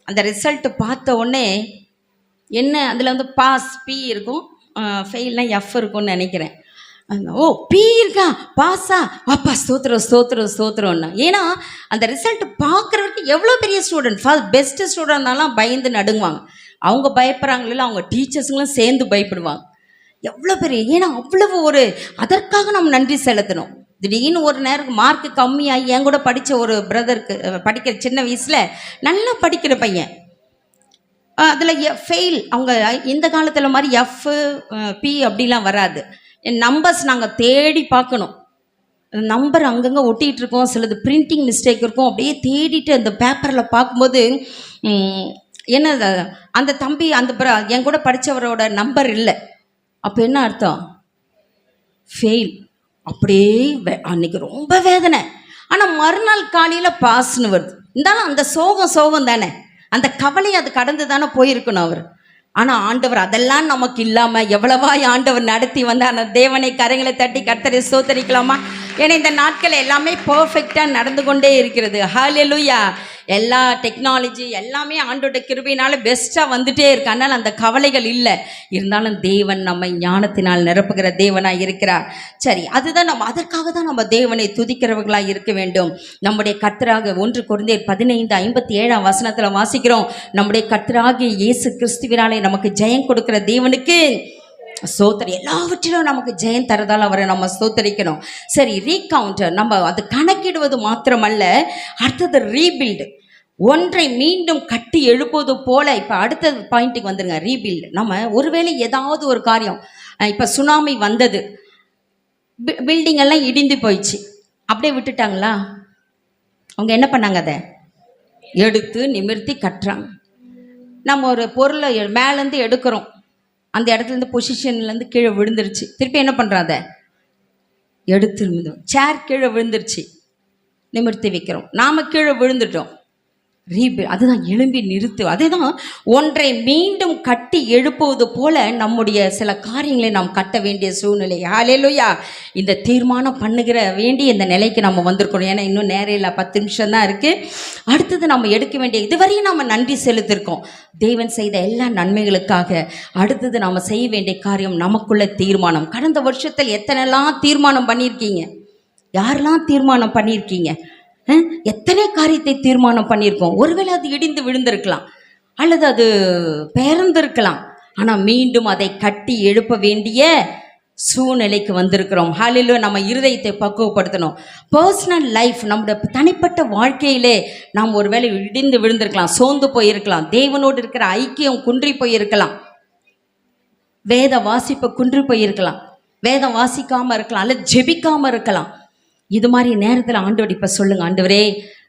அந்த ரிசல்ட்டு பார்த்த உடனே, என்ன அதில் வந்து பாஸ் P இருக்கும், ஃபெயில்னால் F இருக்கும்னு நினைக்கிறேன். ஓ, பி இருக்கா, பாஸா, அப்பா ஸ்தோத்திரம் ஸ்தோத்திரம் ஸ்தோத்திரம்னா. ஏன்னா அந்த ரிசல்ட் பார்க்குறவருக்கு எவ்வளோ பெரிய ஸ்டூடெண்ட், பெஸ்ட்டு ஸ்டூடெண்ட் இருந்தாலும் பயந்து நடுங்குவாங்க. அவங்க பயப்படுறாங்களோ, அவங்க டீச்சர்ஸுங்களும் சேர்ந்து பயப்படுவாங்க. எவ்வளோ பெரிய, ஏன்னா அவ்வளவு ஒரு, அதற்காக நம்ம நன்றி செலுத்தணும். திடீர்னு ஒரு நேரம் மார்க்கு கம்மியாகி, என் கூட படித்த ஒரு பிரதருக்கு, படிக்கிற சின்ன வயசில் நல்லா படிக்கிற பையன், அதில் ஃபெயில். அவங்க இந்த காலத்தில் மாதிரி F, P அப்படிலாம் வராது. நம்பர்ஸ் நாங்கள் தேடி பார்க்கணும். நம்பர் அங்கங்கே ஒட்டிகிட்டு இருக்கோம், சிலது பிரிண்டிங் மிஸ்டேக் இருக்கும். அப்படியே தேடிட்டு அந்த பேப்பரில் பார்க்கும்போது என்ன, அந்த தம்பி, அந்த என் கூட படித்தவரோட நம்பர் இல்லை. அப்போ என்ன அர்த்தம்? ஃபெயில். அப்படியே அன்னைக்கு ரொம்ப வேதனை. ஆனால் மறுநாள் காலையில் பாஸ்ன்னு வருது. இருந்தாலும் அந்த சோகம் தானே, அந்த கவலை அது கடந்து தானே போயிருக்கணும் அவர். ஆனால் ஆண்டவர் அதெல்லாம் நமக்கு இல்லாமல் எவ்வளவாய் ஆண்டவர் நடத்தி வந்தார். அந்த தேவனை கரங்களை தட்டி கர்த்தரை ஸ்தோத்தரிக்கலாமா? ஏன்னா இந்த நாட்கள் எல்லாமே பர்ஃபெக்டாக நடந்து கொண்டே இருக்கிறது. ஹல்லேலூயா. எல்லா டெக்னாலஜி எல்லாமே ஆண்டோட கிருபையினால பெஸ்ட்டாக வந்துட்டே இருக்கு. அதனால் அந்த கவலைகள் இல்லை. இருந்தாலும் தேவன் நம்மை ஞானத்தினால் நிரப்புகிற தேவனாக இருக்கிறார். சரி, அதுதான் நம்ம, அதற்காக தான் நம்ம தேவனை துதிக்கிறவர்களாக இருக்க வேண்டும். நம்முடைய கர்த்தராக 1 கொரிந்தியர் 15:57 வசனத்தில் வாசிக்கிறோம், நம்முடைய கர்த்தராகிய இயேசு கிறிஸ்துவினாலே நமக்கு ஜெயம் கொடுக்கிற தேவனுக்கு ஸ்தோத்திரம். எல்லாவற்றிலும் நமக்கு ஜெயம் தரதால் அவரை நம்ம ஸ்தோத்தரிக்கணும். சரி, ரீகவுண்ட், நம்ம அது கணக்கிடுவது மாத்திரமல்ல, அடுத்தது ரீபில்டு, ஒன்றை மீண்டும் கட்டி எழுப்புவது போல. இப்போ அடுத்த பாயிண்ட்டுக்கு வந்துருங்க, ரீபில்டு. நம்ம ஒருவேளை ஏதாவது ஒரு காரியம், இப்போ சுனாமி வந்தது, பில்டிங் எல்லாம் இடிந்து போயிடுச்சு, அப்படியே விட்டுட்டாங்களா? அவங்க என்ன பண்ணாங்க? அதை எடுத்து நிமிர்த்தி கட்டுறாங்க. நம்ம ஒரு பொருளை மேலேருந்து எடுக்கிறோம், அந்த இடத்துல இருந்து பொசிஷன்லேருந்து கீழே விழுந்துருச்சு. திருப்பி என்ன பண்ணுறாத எடுத்து சேர் கீழே விழுந்துருச்சு, நிமிர்த்தி வைக்கிறோம். நாம் கீழே விழுந்துட்டோம், அதுதான் எழும்பி நிறுத்து. அதுதான் ஒன்றை மீண்டும் கட்டி எழுப்புவது போல நம்முடைய சில காரியங்களை நாம் கட்ட வேண்டிய சூழ்நிலை. ஹல்லேலூயா. இந்த தீர்மானம் பண்ணுகிற வேண்டிய இந்த நிலைக்கு நம்ம வந்திருக்கணும். ஏன்னா இன்னும் நேரம் இல்லை, 10 நிமிஷம் தான் இருக்குது. அடுத்தது நம்ம எடுக்க வேண்டிய, இதுவரையும் நம்ம நன்றி செலுத்திருக்கோம் தேவன் செய்த எல்லா நன்மைகளுக்காக. அடுத்தது நாம் செய்ய வேண்டிய காரியம் நமக்குள்ள தீர்மானம். கடந்த வருஷத்தில் எத்தனைலாம் தீர்மானம் பண்ணியிருக்கீங்க? யாரெல்லாம் தீர்மானம் பண்ணியிருக்கீங்க? எத்தனை காரியத்தை தீர்மானம் பண்ணியிருக்கோம். ஒருவேளை அது இடிந்து விழுந்திருக்கலாம், அல்லது அது பெயர்ந்திருக்கலாம். ஆனால் மீண்டும் அதை கட்டி எழுப்ப வேண்டிய சூழ்நிலைக்கு வந்திருக்கிறோம். ஹல்லேலூயா. நம்ம இருதயத்தை பக்குவப்படுத்தணும். பர்சனல் லைஃப், நம்முடைய தனிப்பட்ட வாழ்க்கையிலே நாம் ஒருவேளை இடிந்து விழுந்திருக்கலாம், சோர்ந்து போயிருக்கலாம், தேவனோடு இருக்கிற ஐக்கியம் குன்றி போயிருக்கலாம், வேத வாசிப்பு குன்றி போயிருக்கலாம், வேதம் வாசிக்காமல் இருக்கலாம், அல்லது ஜெபிக்காமல் இருக்கலாம். இது மாதிரி நேரத்தில் ஆண்டவர் இப்போ சொல்லுங்கள், ஆண்டவரே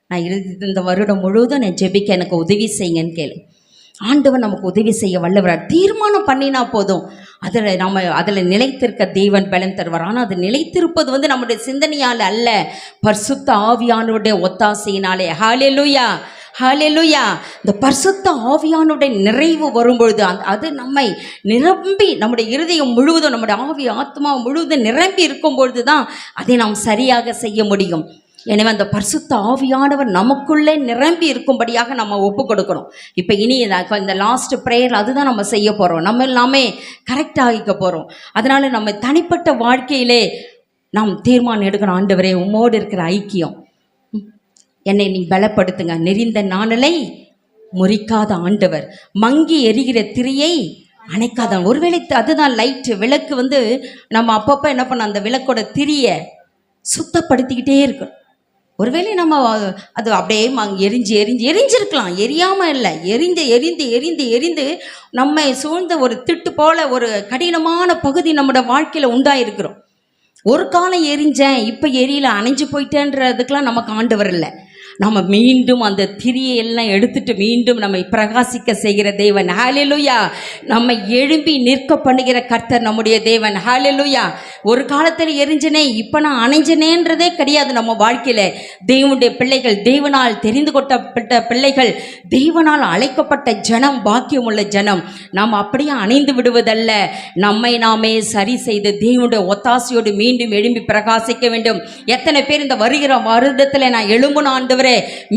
நான் இந்த வருடம் முழுவதும் நான் ஜெபிக்க எனக்கு உதவி செய்யுங்கன்னு கேளு. ஆண்டவர் நமக்கு உதவி செய்ய வல்லவரார். தீர்மானம் பண்ணினா போதும், அதில் நிலைத்திருக்க தேவன் பலன் தருவார். ஆனால் அது நிலைத்திருப்பது நம்முடைய சிந்தனையால் அல்ல, பரிசுத்த ஆவியானவருடைய ஒத்தாசையினாலே. ஹல்லேலூயா, ஹல்லேலூயா. இந்த பரிசுத்த ஆவியானுடைய நிறைவு வரும்பொழுது அது நம்மை நிரம்பி, நம்முடைய இருதயம் முழுவதும், நம்முடைய ஆவி ஆத்மா முழுவதும் நிரம்பி இருக்கும் பொழுது தான் அதை நாம் சரியாக செய்ய முடியும். எனவே அந்த பரிசுத்த ஆவியானவர் நமக்குள்ளே நிரம்பி இருக்கும்படியாக நம்ம ஒப்பு கொடுக்கணும். இப்போ இனி இந்த லாஸ்ட் ப்ரேயர் அதுதான் நம்ம செய்ய போகிறோம். நம்ம எல்லாமே கரெக்டாகிக்க போகிறோம். அதனால் நம்ம தனிப்பட்ட வாழ்க்கையிலே நாம் தீர்மானம் எடுக்கணும். ஆண்டவரே உம்மோடு இருக்கிற ஐக்கியம் என்னை நீ பலப்படுத்துங்க. நெறிந்த நாணலை முறிக்காத ஆண்டவர், மங்கி எரிகிற திரியை அணைக்காத. ஒருவேளை அதுதான் லைட்டு, விளக்கு நம்ம அப்பப்போ என்ன பண்ண அந்த விளக்கோட திரியை சுத்தப்படுத்திக்கிட்டே இருக்கணும். ஒருவேளை நம்ம அது அப்படியே எரிஞ்சிருக்கலாம், எரியாமல் இல்லை, எரிந்து நம்மை சூழ்ந்த ஒரு திட்டு போல ஒரு கடினமான பகுதி நம்மளோட வாழ்க்கையில் உண்டாயிருக்கிறோம். ஒரு காலம் எரிஞ்சேன், இப்போ எரியல, அணைஞ்சு போயிட்டேன்றதுக்கெலாம் நமக்கு ஆண்டவர் இல்லை. நம்ம மீண்டும் அந்த திரியை எல்லாம் எடுத்துட்டு மீண்டும் நம்மை பிரகாசிக்க செய்கிற தேவன். ஹல்லேலூயா. நம்மை எழும்பி நிற்க பண்ணுகிற கர்த்தர் நம்முடைய தேவன். ஹல்லேலூயா. ஒரு காலத்தில் எரிஞ்சனே, இப்போ நான் அணைஞ்சனேன்றதே கிடையாது. நம்ம வாழ்க்கையில் தேவனுடைய பிள்ளைகள், தேவனால் தெரிந்து கொள்ளப்பட்ட பிள்ளைகள், தேவனால் அழைக்கப்பட்ட ஜனம், பாக்கியம் உள்ள ஜனம். நாம் அப்படியே அணைந்து விடுவதல்ல, நம்மை நாமே சரி செய்து தேவனுடைய ஒத்தாசையோடு மீண்டும் எழும்பி பிரகாசிக்க வேண்டும். எத்தனை பேர் இந்த வருகிற வருடத்தில் நான் எழும்புன ஆண்டவரே,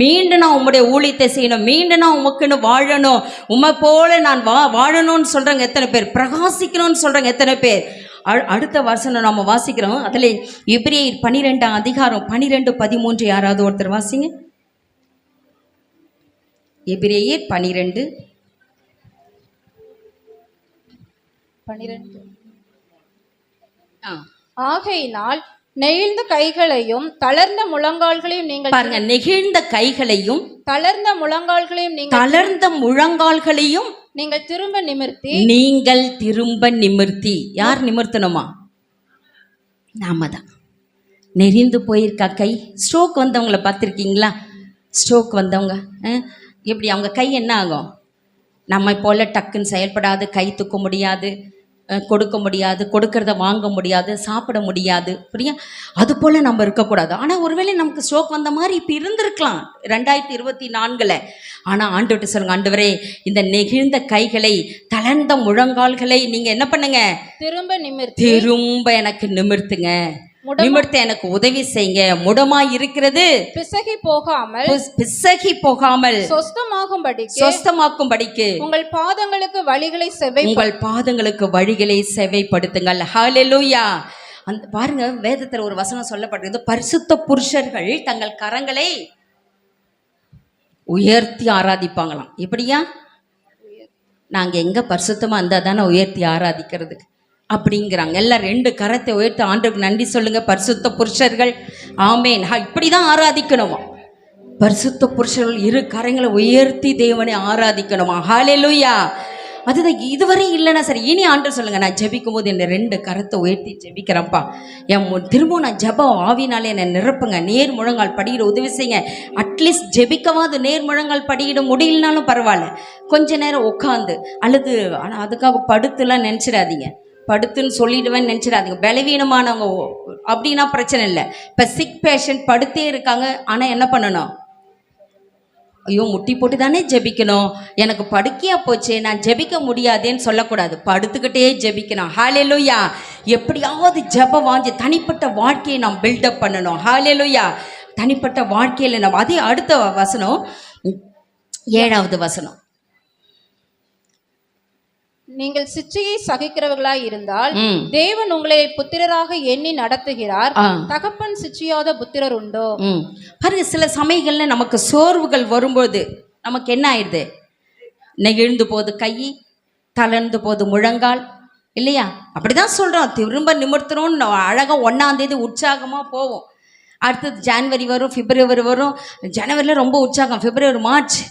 மீண்டும் நான் உம்முடைய ஊழியத்தை செய்யணும், மீண்டும் நான் உமக்குன்னு வாழணும், உம்மை போல நான் வாழணும்னு சொல்றாங்க எத்தனை பேர், பிரகாசிக்கணும்னு சொல்றாங்க எத்தனை பேர். அடுத்த வருஷம் நம்ம வாசிக்கிறோம். அதில் எபிரேயர் 12ஆம் அதிகாரம் 12-13 யாராவது ஒருத்தர் வாசிங்க. எபிரேயர் 12. ஆகையினால் நெகிழ்ந்த கைகளையும் தளர்ந்த முழங்கால்களையும் நீங்கள் பாருங்க, நெகிழ்ந்த கைகளையும் தளர்ந்த முழங்கால்களையும் நீங்கள் திரும்ப நிமிர்த்தி. யார் நிமிர்த்தணுமா? நாம தான். நெறிந்து போயிருக்கா கை. ஸ்ட்ரோக் வந்தவங்கள பார்த்துருக்கீங்களா? ஸ்ட்ரோக் வந்தவங்க எப்படி அவங்க கை என்ன ஆகும்? நம்ம போல டக்குன்னு செயல்படாது, கை தூக்க முடியாது, கொடுக்க முடியாது, கொடுக்கறத வாங்க முடியாது, சாப்பிட முடியாது. புரியா? அது போல் நம்ம இருக்கக்கூடாது. ஆனால் ஒருவேளை நமக்கு ஸ்ட்ரோக் வந்த மாதிரி இப்போ இருந்திருக்கலாம் 2024. ஆனால் ஆண்டவர்கிட்ட சொல்லுங்க, ஆண்டவரே இந்த நெகிழ்ந்த கைகளை, தளர்ந்த முழங்கால்களை நீங்கள் என்ன பண்ணுங்க? திரும்ப எனக்கு நிமிர்த்துங்க, நிமிர்த்த எனக்கு உதவி செய்யுங்க. முடமாய் இருக்கிறது பிசகி போகாமல் சொஸ்தமாக்கும்படிக்கு உங்கள் பாதங்களுக்கு வழிகளை செவைப்படுத்துங்கள். ஹல்லேலூயா. அந்த பாருங்க, வேதத்தில் ஒரு வசனம் சொல்லப்பட்டிருக்கு, பரிசுத்த புருஷர்கள் தங்கள் கரங்களை உயர்த்தி ஆராதிப்பாங்களாம். எப்படியா? நாங்கள் எங்க பரிசுத்தமா இருந்தால் தானே உயர்த்தி ஆராதிக்கிறதுக்கு அப்படிங்கிறாங்க. எல்லாம் 2 கரத்தை உயர்த்தி ஆண்டவருக்கு நன்றி சொல்லுங்க. பரிசுத்த புருஷர்கள், ஆமேன். இப்படிதான் ஆராதிக்கணுமா? பரிசுத்த புருஷர்கள் 2 கரங்களை உயர்த்தி தேவனை ஆராதிக்கணுமா? ஹல்லேலூயா. அதுதான் இதுவரை இல்லைன்னா சரி, இனி ஆண்டவர் சொல்லுங்க, நான் ஜெபிக்கும் போது என்னை 2 கரத்தை உயர்த்தி ஜெபிக்கிறேன்ப்பா, திரும்பவும் நான் ஜெபம் ஆவினாலே என்னை நிரப்புங்க, நேர் முழங்கால் படியிட உதவி செய்யுங்க. அட்லீஸ்ட் ஜெபிக்கவாது நேர் முழங்கால் படியிட முடியலனாலும் பரவாயில்ல, கொஞ்ச நேரம் உட்காந்து அல்லது, ஆனால் அதுக்காக படுத்துலாம் நினச்சிடாதீங்க, படுத்துன்னு சொல்லிடுவேன்னு நினச்சிடாதீங்க. பலவீனமானவங்க அப்படின்னா பிரச்சனை இல்லை. இப்போ சிக் பேஷண்ட் படுத்தே இருக்காங்க, ஆனால் என்ன பண்ணணும்? ஐயோ முட்டி போட்டு தானே ஜெபிக்கணும், எனக்கு படுக்கையா போச்சே நான் ஜெபிக்க முடியாதேன்னு சொல்லக்கூடாது, படுத்துக்கிட்டே ஜெபிக்கணும். ஹல்லேலூயா. எப்படியாவது ஜெபம் வாங்கி தனிப்பட்ட வாழ்க்கையை நாம் பில்டப் பண்ணணும். ஹல்லேலூயா. தனிப்பட்ட வாழ்க்கையில் நம்ம அதே அடுத்த வசனம் 7வது வசனம், நீங்கள் சிச்சையை சகிக்கிறவர்களாய் இருந்தால் தேவன் உங்களை புத்திரராக எண்ணி நடத்துகிறார். தகப்பன் சிச்சையாத புத்திரர் உண்டோ? பாருங்க, சில சமயங்கள்ல நமக்கு சோர்வுகள் வரும்போது நமக்கு என்ன ஆயிடுது? நெகிழ்ந்து போது கை, தளர்ந்து போது முழங்கால், இல்லையா? அப்படிதான் சொல்றோம். திரும்ப நிமிர்த்தணும்னு அழகா 1ஆம் தேதி உற்சாகமா போவோம். அடுத்தது ஜனவரி வரும், பிப்ரவரி வரும். ஜனவரியில் ரொம்ப உற்சாகம், பிப்ரவரி மார்ச்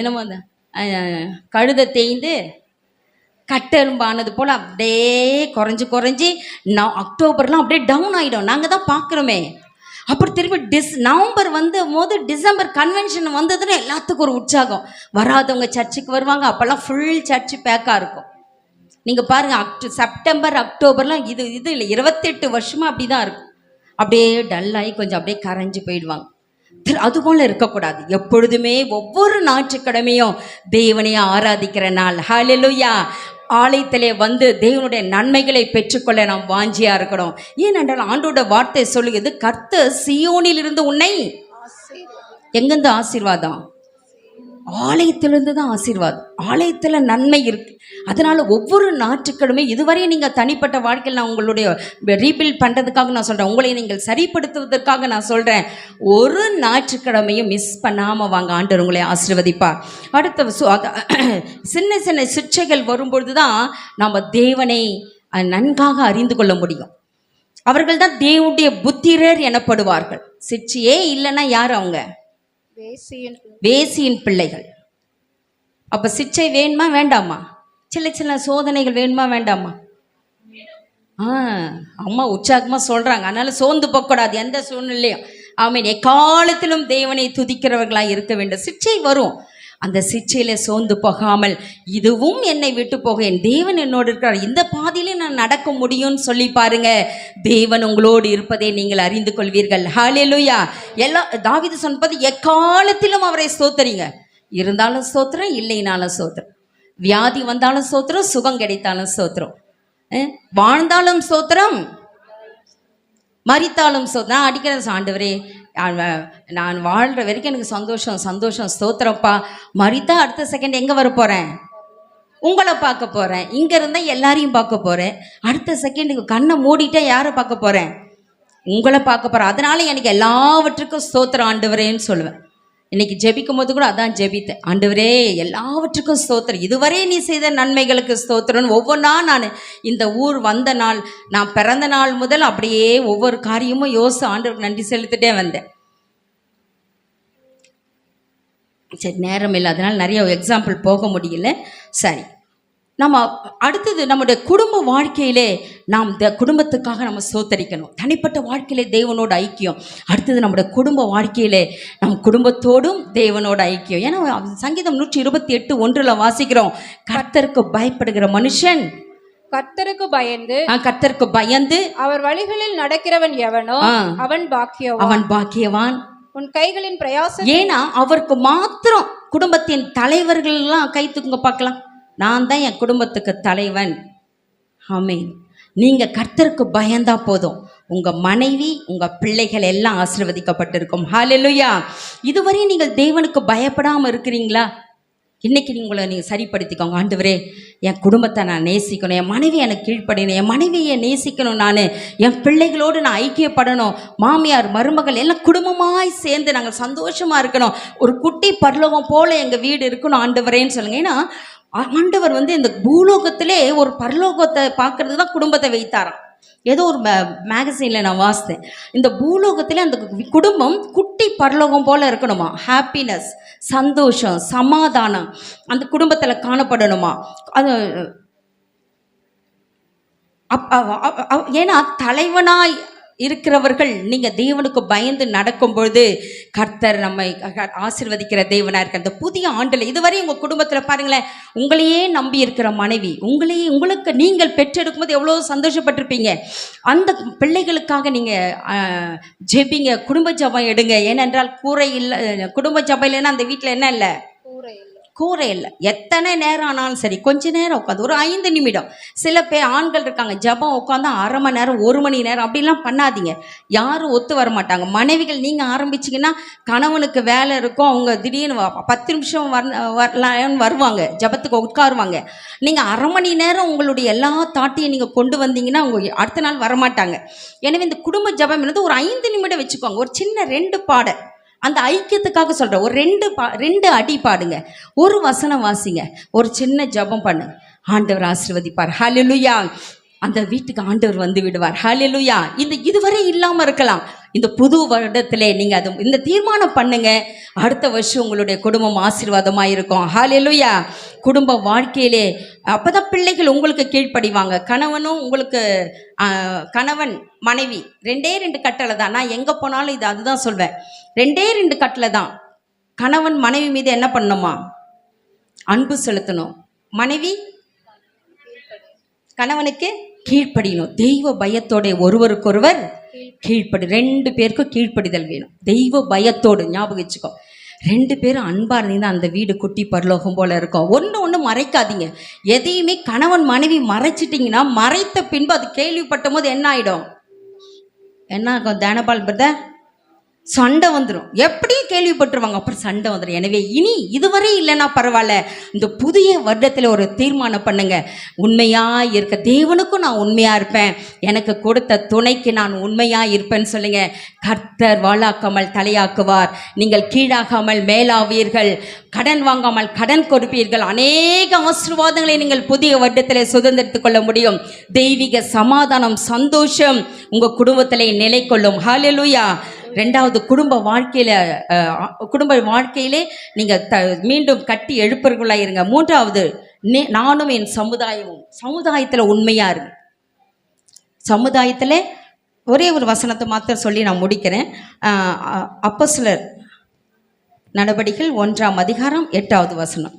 என்னமோ அந்த கழுதை தேய்ந்து கட்டெரும்பானது போல் அப்படியே குறைஞ்சி அக்டோபர்லாம் அப்படியே டவுன் ஆகிடும். நாங்கள் தான் பார்க்குறோமே. அப்புறம் திரும்பி நவம்பர் வந்து போது டிசம்பர் கன்வென்ஷன் வந்ததுன்னு எல்லாத்துக்கும் ஒரு உற்சாகம். வராதவங்க சர்ச்சுக்கு வருவாங்க, அப்போல்லாம் ஃபுல் சர்ச்சு பேக்காக இருக்கும். நீங்கள் பாருங்கள், செப்டம்பர் அக்டோபர்லாம் இது இல்லை, 28 வருஷமாக அப்படி தான் இருக்கும். அப்படியே டல்லாகி கொஞ்சம் அப்படியே கரைஞ்சி போயிடுவாங்க. அதுபோல இருக்கக்கூடாது. எப்பொழுதுமே ஒவ்வொரு ஞாயிற்றுக்கிழமையும் தேவனை ஆராதிக்கிற நாள். ஹல்லேலூயா. ஆலயத்திலே வந்து தேவனுடைய நன்மைகளை பெற்றுக்கொள்ள நாம் வாஞ்சியா இருக்கணும். ஏனென்றால் ஆண்டோட வார்த்தை சொல்லுகிறது, கர்த்தர் சீயோனில் இருந்து உன்னை, எங்கிருந்து ஆசீர்வாதம்? ஆலயத்திலிருந்து தான் ஆசீர்வாதம். ஆலயத்தில் நன்மை இருக்கு. அதனால ஒவ்வொரு ஞாயிற்றுக்கிழமை இதுவரை நீங்கள் தனிப்பட்ட வாழ்க்கையில் நான் உங்களுடைய ரீபில்ட் பண்ணுறதுக்காக நான் சொல்கிறேன், உங்களை நீங்கள் சரிப்படுத்துவதற்காக நான் சொல்கிறேன், ஒரு ஞாயிற்றுக்கிழமையும் மிஸ் பண்ணாமல் வாங்க, ஆண்டவர் உங்களை ஆசீர்வதிப்பார். அடுத்த சின்ன சின்ன சிற்சைகள் வரும்பொழுது தான் நம்ம தேவனை நன்காக அறிந்து கொள்ள முடியும். அவர்கள் தான் தேவனுடைய புத்திரர் எனப்படுவார்கள். சிற்சையே இல்லைன்னா யார் அவங்க? வேசியின் பிள்ளைகள். அப்ப சிச்சை வேணுமா வேண்டாமா? சில சில சோதனைகள் வேணுமா வேண்டாமா? அம்மா உற்சாகமா சொல்றாங்க, அதனால சோர்ந்து போகக்கூடாது எந்த சூழ்நிலையும். ஆமீன். எக்காலத்திலும் தேவனை துதிக்கிறவர்களாய் இருக்க வேண்டும். சிச்சை வரும், அந்த சிச்சையில சோர்ந்து போகாமல், இதுவும் என்னை விட்டு போக என் தேவன் என்னோடு இருக்கிறார், இந்த பாதையிலே நான் நடக்க முடியும்னு சொல்லி பாருங்க, தேவன் உங்களோடு இருப்பதை நீங்கள் அறிந்து கொள்வீர்கள். ஹல்லேலூயா. தாவீது சொன்னது, எக்காலத்திலும் அவரை ஸ்தோத்திரிங்க. இருந்தாலும் ஸ்தோத்திரம், இல்லைனாலும் ஸ்தோத்திரம். வியாதி வந்தாலும் ஸ்தோத்திரம், சுகம் கிடைத்தாலும் ஸ்தோத்திரம். வாழ்ந்தாலும் ஸ்தோத்திரம், மரித்தாலும் ஸ்தோத்திரம். நான் அடிக்கிற ஆண்டவரே, நான் வாழ்கிற வரைக்கும் எனக்கு சந்தோஷம் ஸ்தோத்திரப்பா. மரித்தா அடுத்த செகண்ட் எங்கே வர போகிறேன்? உங்களை பார்க்க போகிறேன். இங்கே இருந்தால் எல்லாரையும் பார்க்க போகிறேன். அடுத்த செகண்டுக்கு கண்ணை மூடிட்டே யாரை பார்க்க போகிறேன்? உங்களை பார்க்க போகிறேன். அதனால எனக்கு எல்லாவற்றுக்கும் ஸ்தோத்திரம் ஆண்டவரேன்னு சொல்லுவேன். இன்னைக்கு ஜெபிக்கும் போது கூட அதான் ஜெபித்தேன், ஆண்டவரே எல்லாவற்றுக்கும் ஸ்தோத்திரம், இதுவரை நீ செய்த நன்மைகளுக்கு ஸ்தோத்திரம். ஒவ்வொன்றா நான் இந்த ஊர் வந்த நாள், நான் பிறந்த நாள் முதல் அப்படியே ஒவ்வொரு காரியமும் யோசித்து ஆண்டவருக்கு நன்றி செலுத்திட்டே வந்தேன். சரி, நேரம் இல்லை, அதனால் நிறைய எக்ஸாம்பிள் போக முடியல. சரி, நம்ம அடுத்தது நம்முடைய குடும்ப வாழ்க்கையிலே நாம் குடும்பத்துக்காக நம்ம ஸ்தோத்தரிக்கணும். தனிப்பட்ட வாழ்க்கையிலே தேவனோட ஐக்கியம். அடுத்தது நம்முடைய குடும்ப வாழ்க்கையிலே நம் குடும்பத்தோடும் தேவனோட ஐக்கியம். ஏன்னா சங்கீதம் 128:1 வாசிக்கிறோம், கர்த்தருக்கு பயப்படுகிற மனுஷன் கர்த்தருக்கு பயந்து அவர் வழிகளில் நடக்கிறவன் எவனோ அவன் பாக்கியவான். உன் கைகளின் பிரயாசம். ஏன்னா அவருக்கு மாத்திரம் குடும்பத்தின் தலைவர்கள் எல்லாம் கை தூக்குங்க பார்க்கலாம், நான் தான் என் குடும்பத்துக்கு தலைவன். ஆமென். நீங்கள் கர்த்தருக்கு பயந்தா போதும், உங்கள் மனைவி உங்கள் பிள்ளைகள் எல்லாம் ஆசீர்வதிக்கப்பட்டிருக்கும். ஹல்லேலூயா. இதுவரை நீங்கள் தேவனுக்கு பயப்படாமல் இருக்கிறீங்களா? இன்றைக்கி உங்களை நீங்கள் சரிப்படுத்திக்கோங்க. ஆண்டவரே, என் குடும்பத்தை நான் நேசிக்கணும், என் மனைவி எனக்கு கீழ்ப்படணும், என் மனைவியை நேசிக்கணும், நான் என் பிள்ளைகளோடு நான் ஐக்கியப்படணும், மாமியார் மருமகள் எல்லாம் குடும்பமாய் சேர்ந்து நாங்கள் சந்தோஷமாக இருக்கணும், ஒரு குட்டி பரலோகம் போல் எங்கள் வீடு இருக்கணும் ஆண்டவரேன்னு சொல்லுங்கள். ஏன்னா ஆண்டவர் இந்த பூலோகத்திலே ஒரு பரலோகத்தை பார்க்கறது தான் குடும்பத்தை வைத்தாராம். ஏதோ ஒரு மேகசீனில் நான் வாசித்தேன். இந்த பூலோகத்தில் அந்த குடும்பம் குட்டி பரலோகம் போல இருக்கணுமா, ஹாப்பினஸ், சந்தோஷம், சமாதானம் அந்த குடும்பத்தில் காணப்படணுமா. அது ஏன்னா தலைவனாய் இருக்கிறவர்கள் நீங்க தேவனுக்கு பயந்து நடக்கும் பொழுது கர்த்தர் நம்மை ஆசீர்வதிக்கிற தேவனா இருக்க. அந்த புதிய ஆண்டுல இதுவரை உங்க குடும்பத்துல பாருங்களேன், உங்களையே நம்பி இருக்கிற மனைவி, உங்களுக்கு நீங்கள் பெற்றெடுக்கும் போது எவ்வளவு சந்தோஷப்பட்டிருப்பீங்க. அந்த பிள்ளைகளுக்காக நீங்க ஜெபிங்க, குடும்ப ஜெபம் எடுங்க. ஏனென்றால் கூரை இல்லை, குடும்ப ஜெபம் இல்லைன்னா அந்த வீட்டுல என்ன இல்லை, கூரை இல்லை. எத்தனை நேரம் ஆனாலும் சரி, கொஞ்ச நேரம் உட்காந்து ஒரு 5 நிமிடம். சில பேர் ஆண்கள் இருக்காங்க, ஜபம் உட்காந்து 1/2 மணி நேரம் 1 மணி நேரம் அப்படிலாம் பண்ணாதீங்க. யாரும் ஒத்து வர மாட்டாங்க. மனைவிகள் நீங்கள் ஆரம்பிச்சிங்கன்னா கணவனுக்கு வேலை இருக்கும், அவங்க திடீர்னு 10 நிமிஷம் வரலான்னு வருவாங்க, ஜபத்துக்கு உட்காருவாங்க. நீங்கள் 1/2 மணி நேரம் உங்களுடைய எல்லா தாட்டையும் நீங்கள் கொண்டு வந்தீங்கன்னா அவங்க அடுத்த நாள் வரமாட்டாங்க. எனவே இந்த குடும்ப ஜபம் என்னது ஒரு 5 நிமிடம் வச்சுக்கோங்க. ஒரு சின்ன 2 பாடல், அந்த ஐக்கியத்துக்காக சொல்கிறேன். ஒரு 2 அடி பாடுங்க, ஒரு வசனம் வாசிங்க, ஒரு சின்ன ஜெபம் பண்ணுங்க. ஆண்டவர் ஆசீர்வதிப்பார். ஹல்லேலூயா. அந்த வீட்டுக்கு ஆண்டவர் வந்து விடுவார். ஹல்லேலூயா. இதுவரை இல்லாமல் இருக்கலாம், இந்த புது வருடத்திலே நீங்கள் அது இந்த தீர்மானம் பண்ணுங்க. அடுத்த வருஷம் உங்களுடைய குடும்பம் ஆசீர்வாதமாக இருக்கும். ஹல்லேலூயா. குடும்ப வாழ்க்கையிலே அப்போதான் பிள்ளைகள் உங்களுக்கு கீழ்ப்படிவாங்க. கணவனும் உங்களுக்கு, கணவன் மனைவி 2 கட்டளை தான். நான் எங்கே போனாலும் அதுதான் சொல்வேன். 2 கட்டளை தான். கணவன் மனைவி மீது என்ன பண்ணணுமா, அன்பு செலுத்தணும். மனைவி கணவனுக்கு கீழ்ப்படியணும். தெய்வ பயத்தோட ஒருவருக்கொருவர் கீழ்ப்படி. 2 பேருக்கும் கீழ்ப்படிதல் வேணும். தெய்வ பயத்தோடு ஞாபகம் வச்சுக்கோ. 2 பேரும் அன்பா இருந்தீங்கன்னா அந்த வீடு குட்டி பரலோகம் போல இருக்கும். ஒன்று மறைக்காதீங்க. எதையுமே கணவன் மனைவி மறைச்சிட்டிங்கன்னா மறைத்த பின்பு அது கேள்விப்பட்ட போது என்ன ஆகிடும், என்ன ஆகும் தானபால் பிரதர், சண்டை வந்துடும். எப்படியும் கேள்விப்பட்டுருவாங்க, அப்புறம் சண்டை வந்துடும். எனவே இனி இதுவரை இல்லைன்னா பரவாயில்ல, இந்த புதிய வருடத்தில் ஒரு தீர்மானம் பண்ணுங்க. உண்மையாக இருக்க தேவனுக்கும் நான் உண்மையாக இருப்பேன், எனக்கு கொடுத்த துணைக்கு நான் உண்மையாக இருப்பேன்னு சொல்லுங்க. கர்த்தர் வாளாக்காமல் தலையாக்குவார். நீங்கள் கீழாகாமல் மேலாவீர்கள், கடன் வாங்காமல் கடன் கொடுப்பீர்கள். அநேக ஆசீர்வாதங்களை நீங்கள் புதிய வருடத்தில் சுதந்திரித்துக் கொள்ள முடியும். தெய்வீக சமாதானம், சந்தோஷம் உங்கள் குடும்பத்திலே நிலை கொள்ளும். ஹல்லேலூயா. 2வது குடும்ப வாழ்க்கையிலே நீங்கள் மீண்டும் கட்டி எழுப்பர்களாக இருங்க. 3வது நானும் என் சமுதாயத்தில் உண்மையாக இருங்க. சமுதாயத்தில் ஒரே ஒரு வசனத்தை மாத்திரம் சொல்லி நான் முடிக்கிறேன். அப்போஸ்தலர் நடபடிகள் 1ஆம் அதிகாரம் 8வது வசனம்.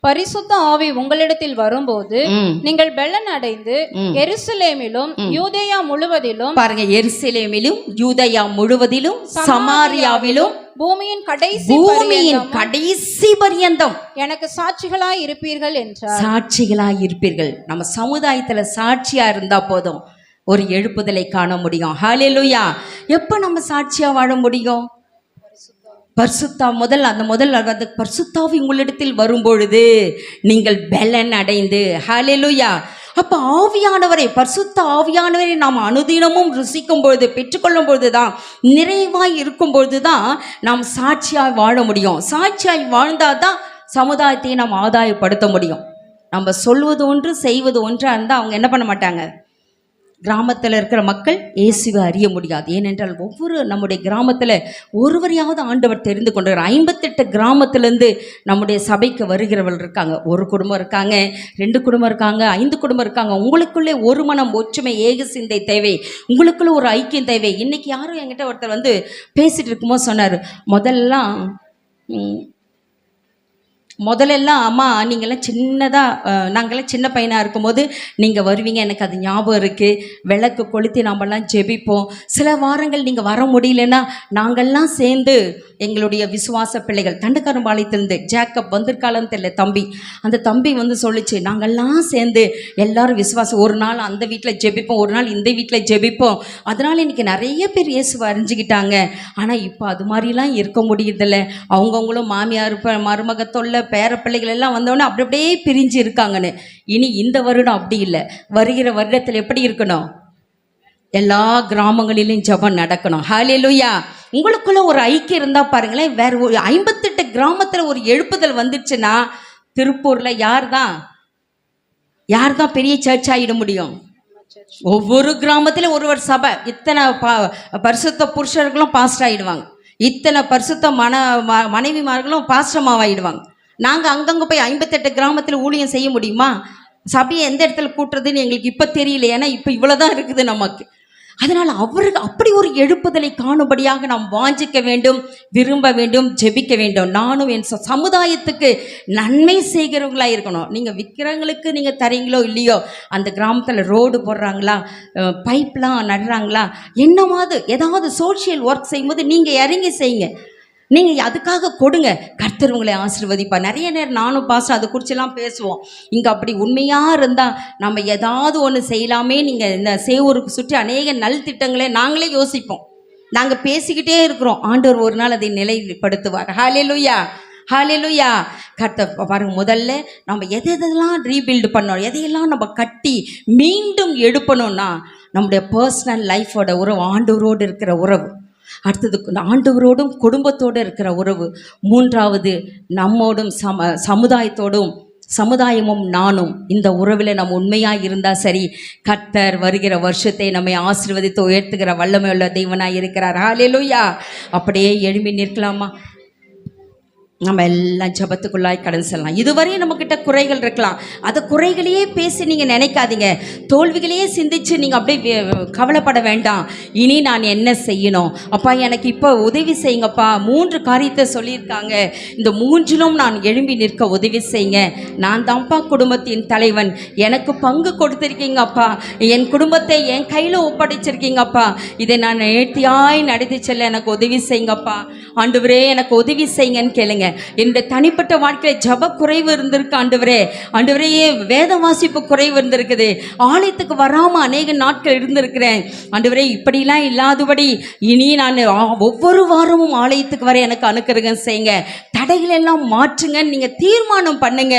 பரிசுத்த ஆவி உங்களிடத்தில் வரும்போது நீங்கள் பெலன் அடைந்து எருசலேமிலும் யூதேயா முழுவதிலும், பாருங்க, எருசலேமிலும் யூதேயா முழுவதிலும் சமாரியாவிலும் பூமியின் கடைசி பரியந்தம் எனக்கு சாட்சிகளாய் இருப்பீர்கள் என்றார். சாட்சிகளாய் இருப்பீர்கள். நம்ம சமுதாயத்துல சாட்சியா இருந்தா போதும், ஒரு எழுப்புதலை காண முடியும். ஹல்லேலூயா. எப்ப நம்ம சாட்சியா வாழ முடியும்? பரிசுத்தா முதல் பரிசுத்தாவி உங்களிடத்தில் வரும்பொழுது நீங்கள் பெலன் அடைந்து. ஹல்லேலூயா. அப்போ ஆவியானவரை, பரிசுத்த ஆவியானவரை நாம் அனுதினமும் ருசிக்கும் பொழுது, பெற்றுக்கொள்ளும் பொழுது தான், நிறைவாய் இருக்கும் பொழுது தான் நாம் சாட்சியாய் வாழ முடியும். சாட்சியாய் வாழ்ந்தாதான் சமுதாயத்தை நாம் ஆதாயப்படுத்த முடியும். நம்ம சொல்வது ஒன்று செய்வது ஒன்றாக இருந்தால் அவங்க என்ன பண்ண மாட்டாங்க, கிராமத்தில் இருக்கிற மக்கள் இயேசுவை அறிய முடியாது. ஏனென்றால் ஒவ்வொரு நம்முடைய கிராமத்தில் ஒருவரையாவது ஆண்டவர் தெரிந்து கொண்டார். 58 கிராமத்திலேருந்து நம்முடைய சபைக்கு வருகிறவர்கள் இருக்காங்க. 1 குடும்பம் இருக்காங்க, 2 குடும்பம் இருக்காங்க, 5 குடும்பம் இருக்காங்க. உங்களுக்குள்ளே ஒரு மனம், ஒற்றுமை, ஏக சிந்தை தேவை. உங்களுக்குள்ளே ஒரு ஐக்கியம் தேவை. இன்றைக்கி யாரும் என்கிட்ட ஒருத்தர் வந்து பேசிகிட்டு இருக்கும்போது சொன்னார், முதல்லலாம் அம்மா நீங்கள்லாம் சின்னதாக, நாங்கள்லாம் சின்ன பையனாக இருக்கும்போது நீங்கள் வருவீங்க, எனக்கு அது ஞாபகம் இருக்குது. விளக்கு கொளுத்தி நாமெல்லாம் ஜெபிப்போம். சில வாரங்கள் நீங்கள் வர முடியலன்னா நாங்கள்லாம் சேர்ந்து எங்களுடைய விசுவாச பிள்ளைகள் தண்டக்கரும்பாளையத்திலிருந்து ஜேக்கப் வந்திருக்காலன்னு தெரியல தம்பி, அந்த தம்பி வந்து சொல்லிச்சு, நாங்கள்லாம் சேர்ந்து எல்லாரும் விசுவாசம், ஒரு நாள் அந்த வீட்டில் ஜெபிப்போம், ஒரு நாள் இந்த வீட்டில் ஜெபிப்போம். அதனால் இன்றைக்கி நிறைய பேர் இயேசுவை அறிஞ்சிக்கிட்டாங்க. ஆனால் இப்போ அது மாதிரிலாம் இருக்க முடியறதில்ல. அவங்கவுங்களும் மாமியார் மருமக தொல்லை, பேர பிள்ளைகள் எல்லாம் வந்தோடனே அப்படியே பிரிஞ்சு இருக்காங்கன்னு. இனி இந்த வருடம் அப்படி இல்லை. வருகிற வருடத்தில் எப்படி இருக்கணும்? எல்லா கிராமங்களிலும் ஜெபம் நடக்கணும். ஹல்லேலூயா. உங்களுக்குள்ள ஒரு ஐக்கியம் இருந்தால் பாருங்களேன், வேற ஒரு 58 கிராமத்தில் ஒரு எழுப்புதல் வந்துடுச்சுன்னா திருப்பூர்ல யார் தான் பெரிய சர்ச் ஆகிட முடியும்? ஒவ்வொரு கிராமத்திலும் ஒருவர் சபை. இத்தனை பரிசுத்த புருஷர்களும் பாஸ்டர் ஆகிடுவாங்க, இத்தனை பரிசுத்த மனைவிமார்களும் பாஸ்டமாவாயிடுவாங்க. நாங்கள் அங்கங்கே போய் 58 கிராமத்தில் ஊழியம் செய்ய முடியுமா? சபையை எந்த இடத்துல கூட்டுறதுன்னு எங்களுக்கு இப்போ தெரியல. ஏன்னா இப்போ இவ்வளோதான் இருக்குது நமக்கு. அதனால் அவருக்கு அப்படி ஒரு எழுப்புதலை காணும்படியாக நாம் வாஞ்சிக்க வேண்டும், விரும்ப வேண்டும், ஜெபிக்க வேண்டும். நானும் என் சமுதாயத்துக்கு நன்மை செய்கிறவங்களாக இருக்கணும். நீங்கள் விற்கிறவங்களுக்கு நீங்கள் தரீங்களோ இல்லையோ, அந்த கிராமத்தில் ரோடு போடுறாங்களா, பைப்லாம் நடுறாங்களா, என்னமாவது ஏதாவது சோஷியல் ஒர்க் செய்யும்போது நீங்கள் இறங்கி செய்யுங்க. நீங்கள் அதுக்காக கொடுங்க, கர்த்தர் உங்களை ஆசீர்வதிப்பார். நிறைய நேரம் நானும் பாஸ்டர் அதை குறிச்செல்லாம் பேசுவோம். இங்கே அப்படி உண்மையாக இருந்தால் நம்ம ஏதாவது ஒன்று செய்யலாமே. நீங்கள் இந்த சேவூருக்கு சுற்றி அநேக நல் திட்டங்களே நாங்களே யோசிப்போம். நாங்கள் பேசிக்கிட்டே இருக்கிறோம், ஆண்டவர் ஒரு நாள் அதை நிலைப்படுத்துவார். ஹல்லேலூயா, ஹல்லேலூயா. கர்த்தர் பாருங்க, முதல்ல நம்ம எதெல்லாம் ரீபில்டு பண்ணோம், எதையெல்லாம் நம்ம கட்டி மீண்டும் எடுப்பணும்னா நம்முடைய பர்சனல் லைஃபோட உறவு, ஆண்டவரோடு இருக்கிற உறவு. அடுத்தது ஆண்டவரோடும் குடும்பத்தோடு இருக்கிற உறவு. மூன்றாவது நம்மோடும் சமுதாயத்தோடும், சமுதாயமும் நானும் இந்த உறவில் நம்ம உண்மையாக இருந்தால் சரி, கர்த்தர் வருகிற வருஷத்தை நம்மை ஆசீர்வதித்து உயர்த்துகிற வல்லமை உள்ள தெய்வனாக இருக்கிறார். ஹல்லேலூயா. அப்படியே எழும்பி நிற்கலாமா? நம்ம எல்லாம் ஜபத்துக்குள்ளாய் கடந்து செல்லலாம். இதுவரையும் நம்மக்கிட்ட குறைகள் இருக்கலாம், அதை குறைகளையே பேசி நீங்கள் நினைக்காதீங்க, தோல்விகளையே சிந்திச்சு நீங்கள் அப்படியே கவலைப்பட வேண்டாம். இனி நான் என்ன செய்யணும் அப்பா, எனக்கு இப்போ உதவி செய்யுங்கப்பா. 3 காரியத்தை சொல்லியிருக்காங்க, இந்த 3லும் நான் எழும்பி நிற்க உதவி செய்யுங்க. நான் தான்ப்பா குடும்பத்தின் தலைவன், எனக்கு பங்கு கொடுத்துருக்கீங்கப்பா, என் குடும்பத்தை என் கையில் ஒப்படைச்சிருக்கீங்கப்பா, இதை நான் நேர்த்தியாய் நடத்தி செல்ல எனக்கு உதவி செய்யுங்கப்பா. ஆண்டவரே எனக்கு உதவி செய்யுங்கன்னு கேளுங்க. என்னுடைய தனிப்பட்ட வாழ்க்கையில் ஜப குறைவு இருந்திருக்கு ஆண்டவரே. ஆண்டவரே, வேத வாசிப்பு குறைவு இருந்திருக்குது, ஆலயத்துக்கு வராமல் அநேக நாட்கள் இருந்திருக்கிறேன் ஆண்டவரே. இப்படிலாம் இல்லாதபடி இனி நான் ஒவ்வொரு வாரமும் ஆலயத்துக்கு வர எனக்கு அனுக்கிரகம் செய்யுங்க, தடைகளெல்லாம் மாற்றுங்கன்னு நீங்கள் தீர்மானம் பண்ணுங்க.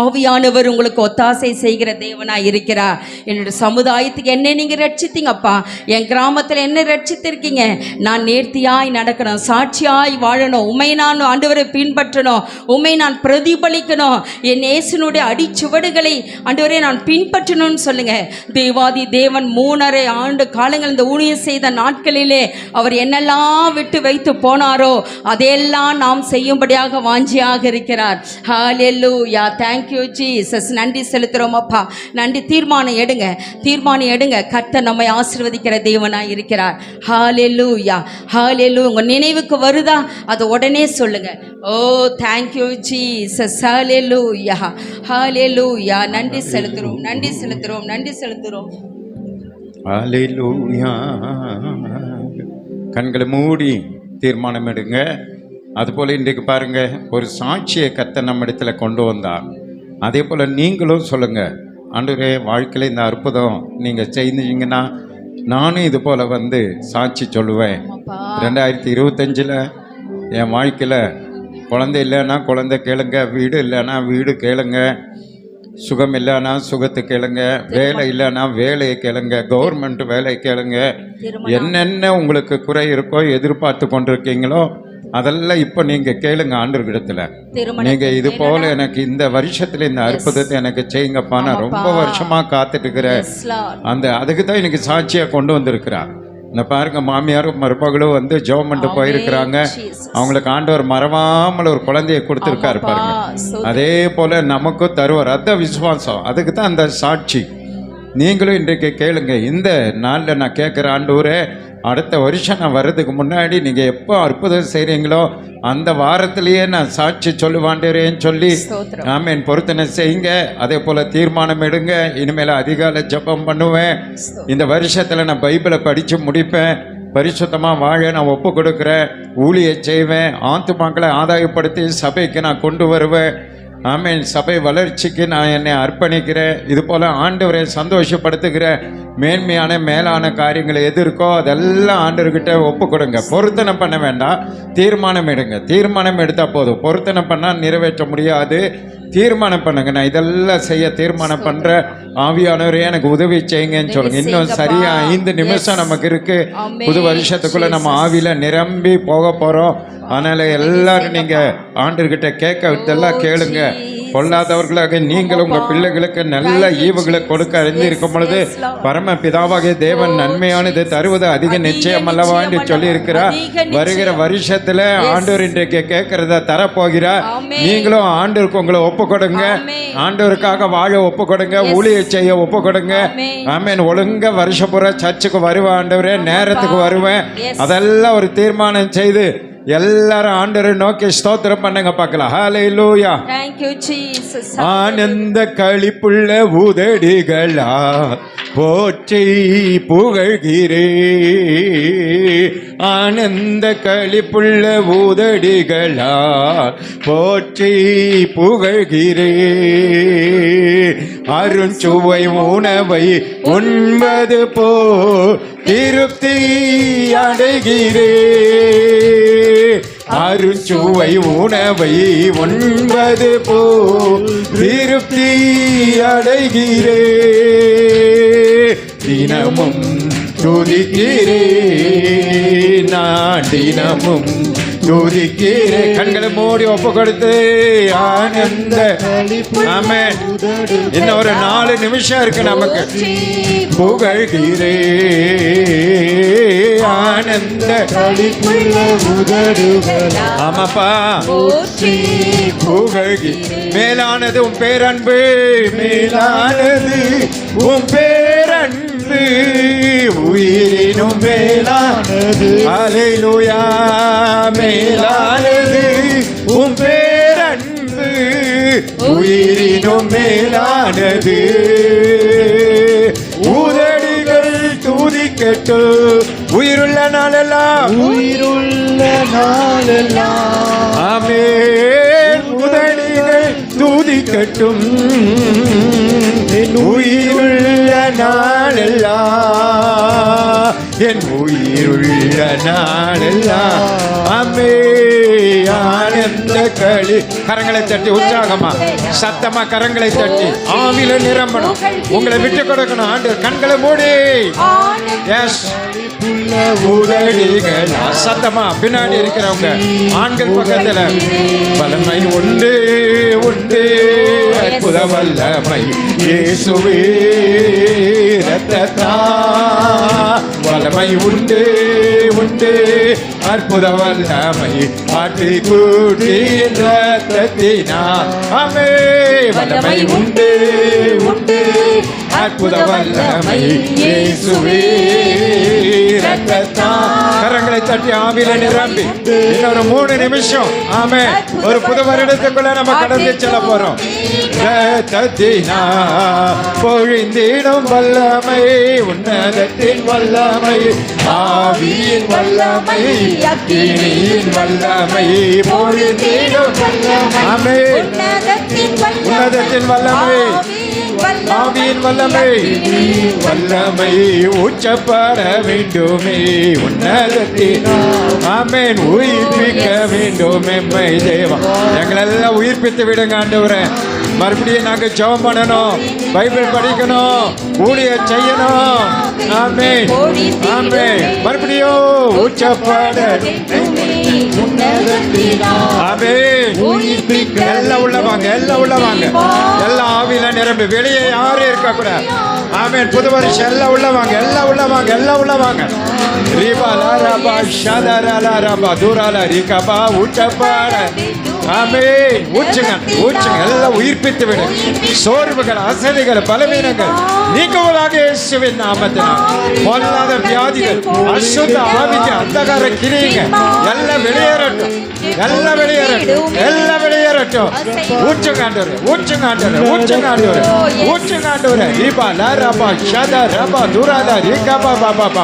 ஆவியானவர் உங்களுக்கு ஒத்தாசை செய்கிற தேவனாக இருக்கிறார். என்னுடைய சமுதாயத்துக்கு என்ன நீங்கள் ரட்சித்தீங்கப்பா, என் கிராமத்தில் என்ன ரட்சித்திருக்கீங்க, நான் நேர்த்தியாய் நடக்கணும், சாட்சியாய் வாழணும், உண்மை நான் ஆண்டவரை பின்பற்றணும், உண்மை நான் பிரதிபலிக்கணும், என் இயேசுனுடைய அடிச்சுவடுகளை ஆண்டவரே நான் பின்பற்றணும்னு சொல்லுங்க. தேவாதி தேவன் 3.5 ஆண்டு காலங்கள் இந்த ஊழியம் செய்த நாட்களிலே அவர் என்னெல்லாம் விட்டு வைத்து போனாரோ அதையெல்லாம் நாம் செய்யும்படியாக வாஞ்சியாக இருக்கிறார். ஹல்லேலூயா. Thank you Jesus. நன்றி செலுத்துகிறோம் அப்பா, நன்றி. தீர்மானம் எடுங்க, கர்த்தர் நம்மை ஆசீர்வதிக்கிற தேவனாய் இருக்கிறார். ஹல்லேலூயா, ஹல்லேலூயா. உங்கள் நினைவுக்கு வருதா அதை உடனே சொல்லுங்க. ஓ தேங்க்யூ ஜீசஸ். ஹல்லேலூயா, ஹல்லேலூயா. நன்றி செலுத்துகிறோம், நன்றி செலுத்துகிறோம், நன்றி செலுத்துகிறோம். ஹல்லேலூயா. கண்களை மூடி தீர்மானம் எடுங்க. அதுபோல் இன்றைக்கு பாருங்க, ஒரு சாட்சியை கர்த்தர் நம்ம இடத்துல கொண்டு வந்தார். அதே போல் நீங்களும் சொல்லுங்கள், ஆண்டவரே வாழ்க்கையில் இந்த அற்புதம் நீங்கள் செய்தீங்கன்னா நானும் இது போல் வந்து சாட்சி சொல்லுவேன். 2025 என் வாழ்க்கையில் குழந்தை இல்லைன்னா குழந்தை கேளுங்க, வீடு இல்லைன்னா வீடு கேளுங்க, சுகம் இல்லைன்னா சுகத்தை கேளுங்க, வேலை இல்லைன்னா வேலையை கேளுங்க, கவர்மெண்ட் வேலையை கேளுங்க. என்னென்ன உங்களுக்கு குறை இருக்கோ, எதிர்பார்த்து கொண்டிருக்கீங்களோ அதெல்லாம் இப்போ நீங்கள் கேளுங்க ஆண்டவரிடத்துல. நீங்கள் இது போல் எனக்கு இந்த வருஷத்தில் இந்த அற்புதத்தை எனக்கு செய்யுங்கப்பா, நான் ரொம்ப வருஷமாக காத்துட்டு இருக்கிறேன். அதுக்கு தான் எனக்கு சாட்சியாக கொண்டு வந்திருக்கிறார். இந்த பாருங்க, மாமியாரும் மருமகளும் வந்து ஜெபம் பண்ணிட்டு போயிருக்கிறாங்க. அவங்களுக்கு ஆண்டவர் மறவாமல் ஒரு குழந்தையை கொடுத்துருக்காரு பாருங்க. அதே போல நமக்கும் தருவார். அதான் விசுவாசம், அதுக்கு தான் அந்த சாட்சி. நீங்களும் இன்றைக்கு கேளுங்க. இந்த நாளில் நான் கேட்குற ஆண்டவரே, அடுத்த வருஷம் நான் வர்றதுக்கு முன்னாடி நீங்கள் எப்போ அற்புதம் செய்கிறீங்களோ அந்த வாரத்திலேயே நான் சாட்சி சொல்லுவாண்டேன்னு சொல்லி ஆமென் பொருத்தனை செய்யுங்க. அதே போல் தீர்மானம் எடுங்க. இனிமேல் அதிகாலை ஜெபம் பண்ணுவேன். இந்த வருஷத்தில் நான் பைபிளை படித்து முடிப்பேன். பரிசுத்தமாக வாழ நான் ஒப்பு கொடுக்குறேன். ஊழியை செய்வேன். ஆத்துமாக்களை ஆதாயப்படுத்தி சபைக்கு நான் கொண்டு வருவேன். ஆமென். சபை வளர்ச்சிக்கு நான் என்னை அர்ப்பணிக்கிறேன். இது போல் ஆண்டவரை சந்தோஷப்படுத்துகிற மேன்மையான மேலான காரியங்களை எது இருக்கோ அதெல்லாம் ஆண்டவர்கிட்ட ஒப்பு கொடுங்க. பொருத்தனை பண்ண வேண்டாம், தீர்மானம் எடுங்க. தீர்மானம் எடுத்தால் போதும். பொருத்தனை பண்ணால் நிறைவேற்ற முடியாது. தீர்மானம் பண்ணுங்க. நான் இதெல்லாம் செய்ய தீர்மானம் பண்ற, ஆவியானவரே எனக்கு உதவி செய்யுங்கன்னு சொல்லுங்க. இன்னும் சரியா 5 நிமிஷம் நமக்கு இருக்கு. புது வருஷத்துக்குள்ள நம்ம ஆவியில நிரம்பி போக போறோம். அதனால எல்லாரும் நீங்க ஆண்டவர்கிட்ட கேட்க விட்டெல்லாம் கேளுங்க. பொல்லாதவர்களாக நீங்கள் உங்க பிள்ளைகளுக்கு நல்ல ஈவுகளை கொடுக்க அறிந்திருக்கும் பொழுது பரம பிதாவாகிய தேவன் நன்மையானது தருவது அதிக நிச்சயம் அல்லவா என்று சொல்லி இருக்கிறார். வருகிற வருஷத்துல ஆண்டவர் இன்றைக்கு கேட்கறத தரப்போகிறார். நீங்களும் ஆண்டவருக்கு உங்களை ஒப்பு கொடுங்க, ஆண்டவருக்காக வாழ ஒப்பு கொடுங்க, ஊழிய செய்ய ஒப்பு கொடுங்க. ஆமென். ஒழுங்கா வருஷம் பூரா சர்ச்சுக்கு வருவேன் ஆண்டவரே, நேரத்துக்கு வருவேன், அதெல்லாம் ஒரு தீர்மானம் செய்து எல்லாரும் ஆண்டவரை நோக்கி ஸ்தோத்திரம் பண்ணுங்க பார்க்கலாம். ஹல்லேலூயா. Thank you Jesus. ஆனந்த களிப்புள்ள உதடுகளா போற்றி புகழ்கிறே, ஆனந்த களிப்புள்ள உதடுகளா போற்றி புகழ்கிறே, அருஞ்சுவை உணவை உண்பது போ திருப்தி அடைகிறே, அருஞ்சுவை உணவை உண்பது போ திருப்தி அடைகிறே, தினமும் துதிக்கிறே, நான் தினமும் துதிக்கிறே. கண்களை மூடி ஒப்பு கொடுத்து ஆனந்த. ஆமென். இன்னும் ஒரு 4 நிமிஷம் இருக்கு நமக்கு. புகழ்கிறே, ஆனந்த ஆமாப்பா புகழ்கி. மேலானது உன் பேரன்பு, மேலானது உன் பேரன்பு, உயிரினும் மேலானது. ஹல்லேலூயா. மேலானது உன் பேரன்பு, உயிரினும் மேலானது. உதடுகள் துதிக்கட்டு உயிருள்ள நாளெல்லாம், உயிருள்ள நாளெல்லாம். ஆமென். உதடுகள் துதிக்கட்டும் உயிருள்ள நாளெல்லாம், என் உயிருள்ள நாளெல்லாம். ஆமே. ஆனந்த களி. கரங்களை தட்டி உற்சாகமா சத்தமா கரங்களை தட்டி ஆவில நிரம்பணும். உங்களை விட்டு கொடுக்கணும். ஆண்டவர் கண்களை மூடி. எஸ். உதடிகள் சத்தமா பின்னாடி இருக்கிறவங்க ஆண்கள் பக்கத்துல வல்லமை உண்டு உண்டு, அற்புத வல்லமை இயேசுவே இரத்தத்தா. வல்லமை உண்டு உண்டு, அற்புத வல்லமை ஆற்றி கூட்டி இரத்தத்தினா. ஆமே. வல்லமை உண்டு உண்டு, அற்புத வல்லமை இயேசுவே இரத்தத்தா. கரங்களை தட்டி ஆவில நிரம்பி இன்னொரு 3 நிமிஷம். ஆமே. ஒரு புது வருடத்துக்குள்ள நம்ம கடந்து செல்ல போறோம். இரத்தத்தினா பொழிந்திடும் வல்லமை, உன்னதத்தின் வல்லமை, ஆவியின் வல்லமை, அக்கினியின் வல்லமை பொழிந்திடும். ஆமே. உன்னதத்தின் வல்லமை, ஆவியின் வல்லமை, வல்லமை ஊற்றப்பட வேண்டுமே உன்னதத்தின். ஆமென். உயிர்ப்பிக்க வேண்டும் எம்மை தேவா. எங்களெல்லாம் உயிர்ப்பித்து விடுங்க ஆண்டவரே. மறுபடியும் நாங்க ஜெபம் பண்ணணும், பைபிள் படிக்கணும், ஊழியம் செய்யணும். ஆமென். ஆமென். மறுபடியும் ஊற்றப்பட. ஆமென். எல்லாம் உள்ளவாங்க, எல்லாம் உள்ளவாங்க, எல்லாம் ஆவியில நிரம்பி. வெளியே யாரும் இருக்க கூடாது. ஆமென். புது வருஷம் எல்லாம் உள்ளவாங்க, எல்லாம் உள்ளவாங்க, எல்லாம் உள்ளவாங்க. ரீபா லாரபா ஷாதரா லாரபா தூரால ரிகபா ஊற்றப்பட. ஆமென். ஊற்றுங்க ஊற்றுங்க, எல்லாம் உயிர்ப்பித்து விடு. சோர்வுகள், அசதிகள், பலவீனங்கள் நீங்குவதாக இயேசுவின் நாமத்தினால். பொல்லாத வியாதிகள், அசுத்த ஆவிக்கு அந்தகார கிரியைங்க எல்லாம் வெளியேறட்டும், எல்லாம் வெளியேறட்டும், எல்லாம் வெளியேறட்டும். ஊற்றுங்க ஆண்டவரே, ஊற்றுங்க ஆண்டவரே, ஊற்றுங்க ஆண்டவரே, ஊற்றுங்க ஆண்டவரே. ரீபா லாரபா ஷாதா ரபா தூரால ரிகபா பாபா பாபா.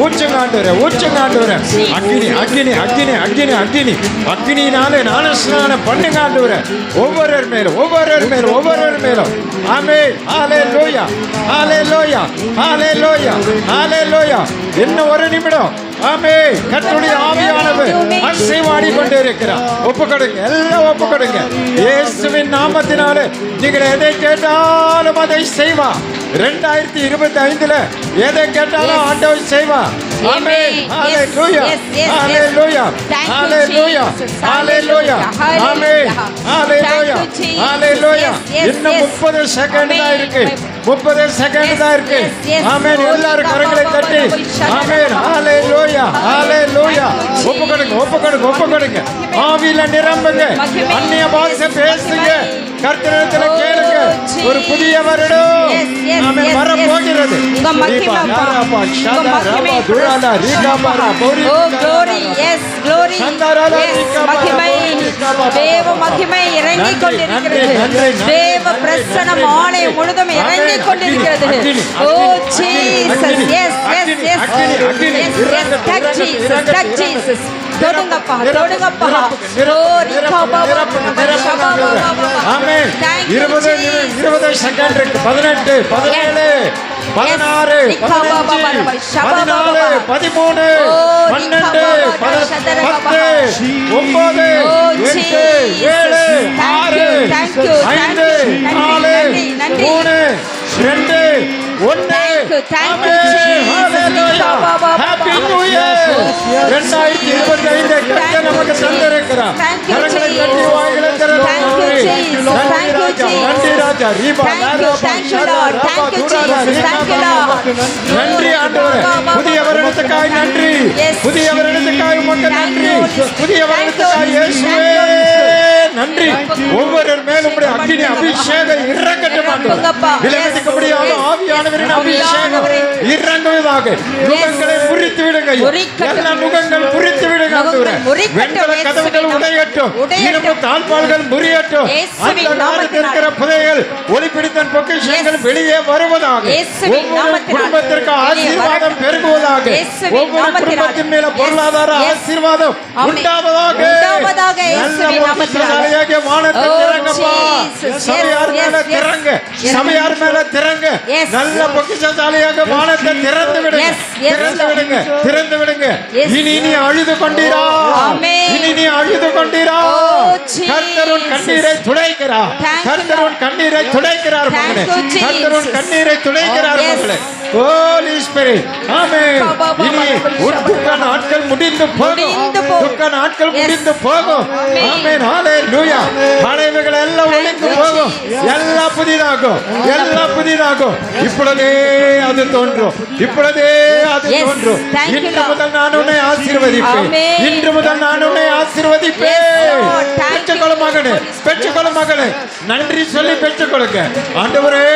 ஊற்றுங்க ஆண்டவரே, ஊற்றுங்க ஆண்டவரே. அக்கினி அக்கினி அக்கினி அக்கினி அக்கினி அக்கினினாலே ஞானஸ்நானம் பண்ணுங்க ஆண்டவரே. ஒவ்வொரு மேலும் ஒவ்வொரு மேலும் ஒவ்வொரு மேலும். ஆமென். ஹல்லேலூயா ஹல்லேலூயா ஹல்லேலூயா ஹல்லேலூயா. இன்னும் ஒரு நிமிடம். ஆமென். கர்த்தருடைய ஆவியானவர் அசைவாடி கொண்டே இருக்கிறார். ஒப்பு கொடுங்க, எல்லாம் ஒப்பு கொடுங்க. இயேசுவின் நாமத்தினாலே நீங்கள் எதை கேட்டாலும் அதை செய்வார். 2025 எதை கேட்டாலும் ஆண்டவர் செய்வார். ஆமென். ஹalleluya. ஹalleluya. ஹalleluya. ஹalleluya. ஆமென். ஹalleluya. ஹalleluya. இன்னும் 30 செகண்ட் தான் இருக்கு. 30 செகண்ட் தான் இருக்கு. ஆமென். எல்லாரும் கரங்களை தட்டி ஆமென். ஹalleluya. ஹalleluya. ஒப்புக்கொடுங்க. ஆவியில நிரம்புங்க. அந்நிய பாஷை பேசுங்க. கர்த்தரிடத்தில் கேளுங்க. ஒரு புதிய வருடம் ஆமென் வர போகிறது. தேவ மகிமை இறங்கிக் கொண்டிருக்கிறது. தேவ பிரசன்னம் ஆலயம் முழுதும் இறங்கிக் கொண்டிருக்கிறது. Oh Jesus, yes yes yes touch Jesus, touch Jesus. தொடுங்கப்பா. ஓ ரிகபா ஆமென். 20 செகண்ட் இருக்கு. 18 17 16 15 14 13 12 நன்றி ஆண்டவரே. புதிய வருடத்துக்காய் நன்றி. புதிய வருடத்துக்காய் உமக்கு நன்றி. புதிய வருடத்துக்காய் இயேசுவே நன்றி. ஒவ்வொரு மேலும் உம்முடைய அக்கினி அபிஷேகம் இறங்கட்டும் ஆண்டவரே. விலகடிக்க முடியாத ஆவியானவரின் அபிஷேகம் இறங்குவதாக. நுகங்களை முறித்து விடுங்க. எல்லா நுகங்கள் முறித்து விடுங்க ஆண்டவரே. வெண்கல கதவுகள் உடையட்டும். இரும்பு தாழ்பால்கள் முறியட்டும். அந்த இருக்கிற புதைகள் ஒளிப்பிடித்தன் பொக்கிஷங்கள் வெளியே வருவதாக. ஒவ்வொரு குடும்பத்திற்கு ஆசீர்வாதம் பெருகுவதாக. ஒவ்வொரு குடும்பத்தின் மேல பொருளாதார ஆசீர்வாதம் உண்டாவதாக. நல்ல பொக்கிஷசாலியாகிய வானத்தை திறங்கப்பா. சபையார் மேல திறங்க. சபையார் மேல திறங்க. நல்ல பொக்கிஷசாலியாக வானத்தை திறந்து விடுங்க. திறந்து விடுங்க. இனி நீ அழுது கொண்டீரா? இனி நீ அழுது கொண்டீரா? கர்த்தருன் கண்ணீரை துடைக்கிறார். கர்த்தருன் கண்ணீரை துடைக்கிறார் மகளே. கர்த்தருன் கண்ணீரை துடைக்கிறார் மகளே. ஹோலி ஸ்பிரிட். ஆமென். இனி துக்க நாட்கள் முடிந்து போகும். துக்க நாட்கள் முடிந்து போகும். ஆமென். ஹalleluya. பழையவைகள் எல்லாம் ஒழிந்து போகும். எல்லாம் புதிதாகும். எல்லாம் புதிதாகும். இப்பொழுதே அது தோன்றும். இப்பொழுதே அது தோன்றும். இன்று முதல் நான் உன்னை ஆசீர்வதிப்பேன். இன்று முதல் நான் உன்னை ஆசீர்வதிப்பேன். பெற்றுக்கொள்ளும் மகனே, பெற்றுக்கொள்ளும் மகளே. நன்றி சொல்லி பெற்றுக்கொள்ளுங்க. ஆண்டவரே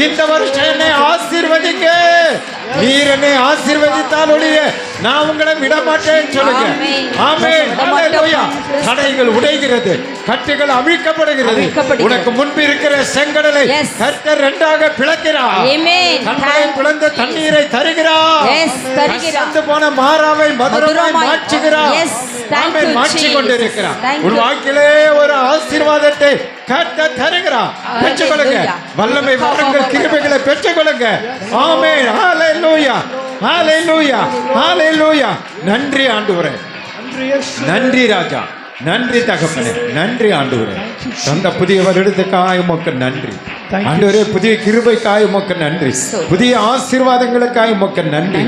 இந்த வருஷம் என்னை ஆசீர்வதிங்க. நீர் என்னை ஆசீர்வதித்தால் ஒழிய நான் உங்களை விட மாட்டேன் சொல்லுங்க. ஆமென். ஹalleluya. தடைகள் உடைகிறது. கட்டுகள் அவிழ்க்கப்படுகிறது. உனக்கு முன்பு இருக்கிற செங்கடலை கர்த்தர் இரண்டாக பிளக்கிறார். கண்களை பிளந்த தண்ணீரை தருகிறார். கசந்து போன மாறாவை மதுரமாய் மாற்றுகிறார். ஆமென். மாற்றிக் கொண்டிருக்கிறார். உன் வாழ்க்கையிலே ஒரு ஆசீர்வாதத்தை கர்த்தர் தருகிறார். பெற்றுக்கொள்ளுங்க. வல்லமை வரங்கள் கிருபைகளை பெற்றுக்கொள்ளுங்க. ஆமென். ஹalleluya. ஹalleluya. ஹalleluya. நன்றி ஆண்டவரே. நன்றி ராஜா. நன்றி தகப்பனே. நன்றி ஆண்டவரே. தந்த புதிய வருடத்துக்காக உமக்கு நன்றி ஆண்டவரே. புதிய கிருபைக்காக உமக்கு நன்றி. புதிய ஆசீர்வாதங்களுக்காக உமக்கு நன்றி.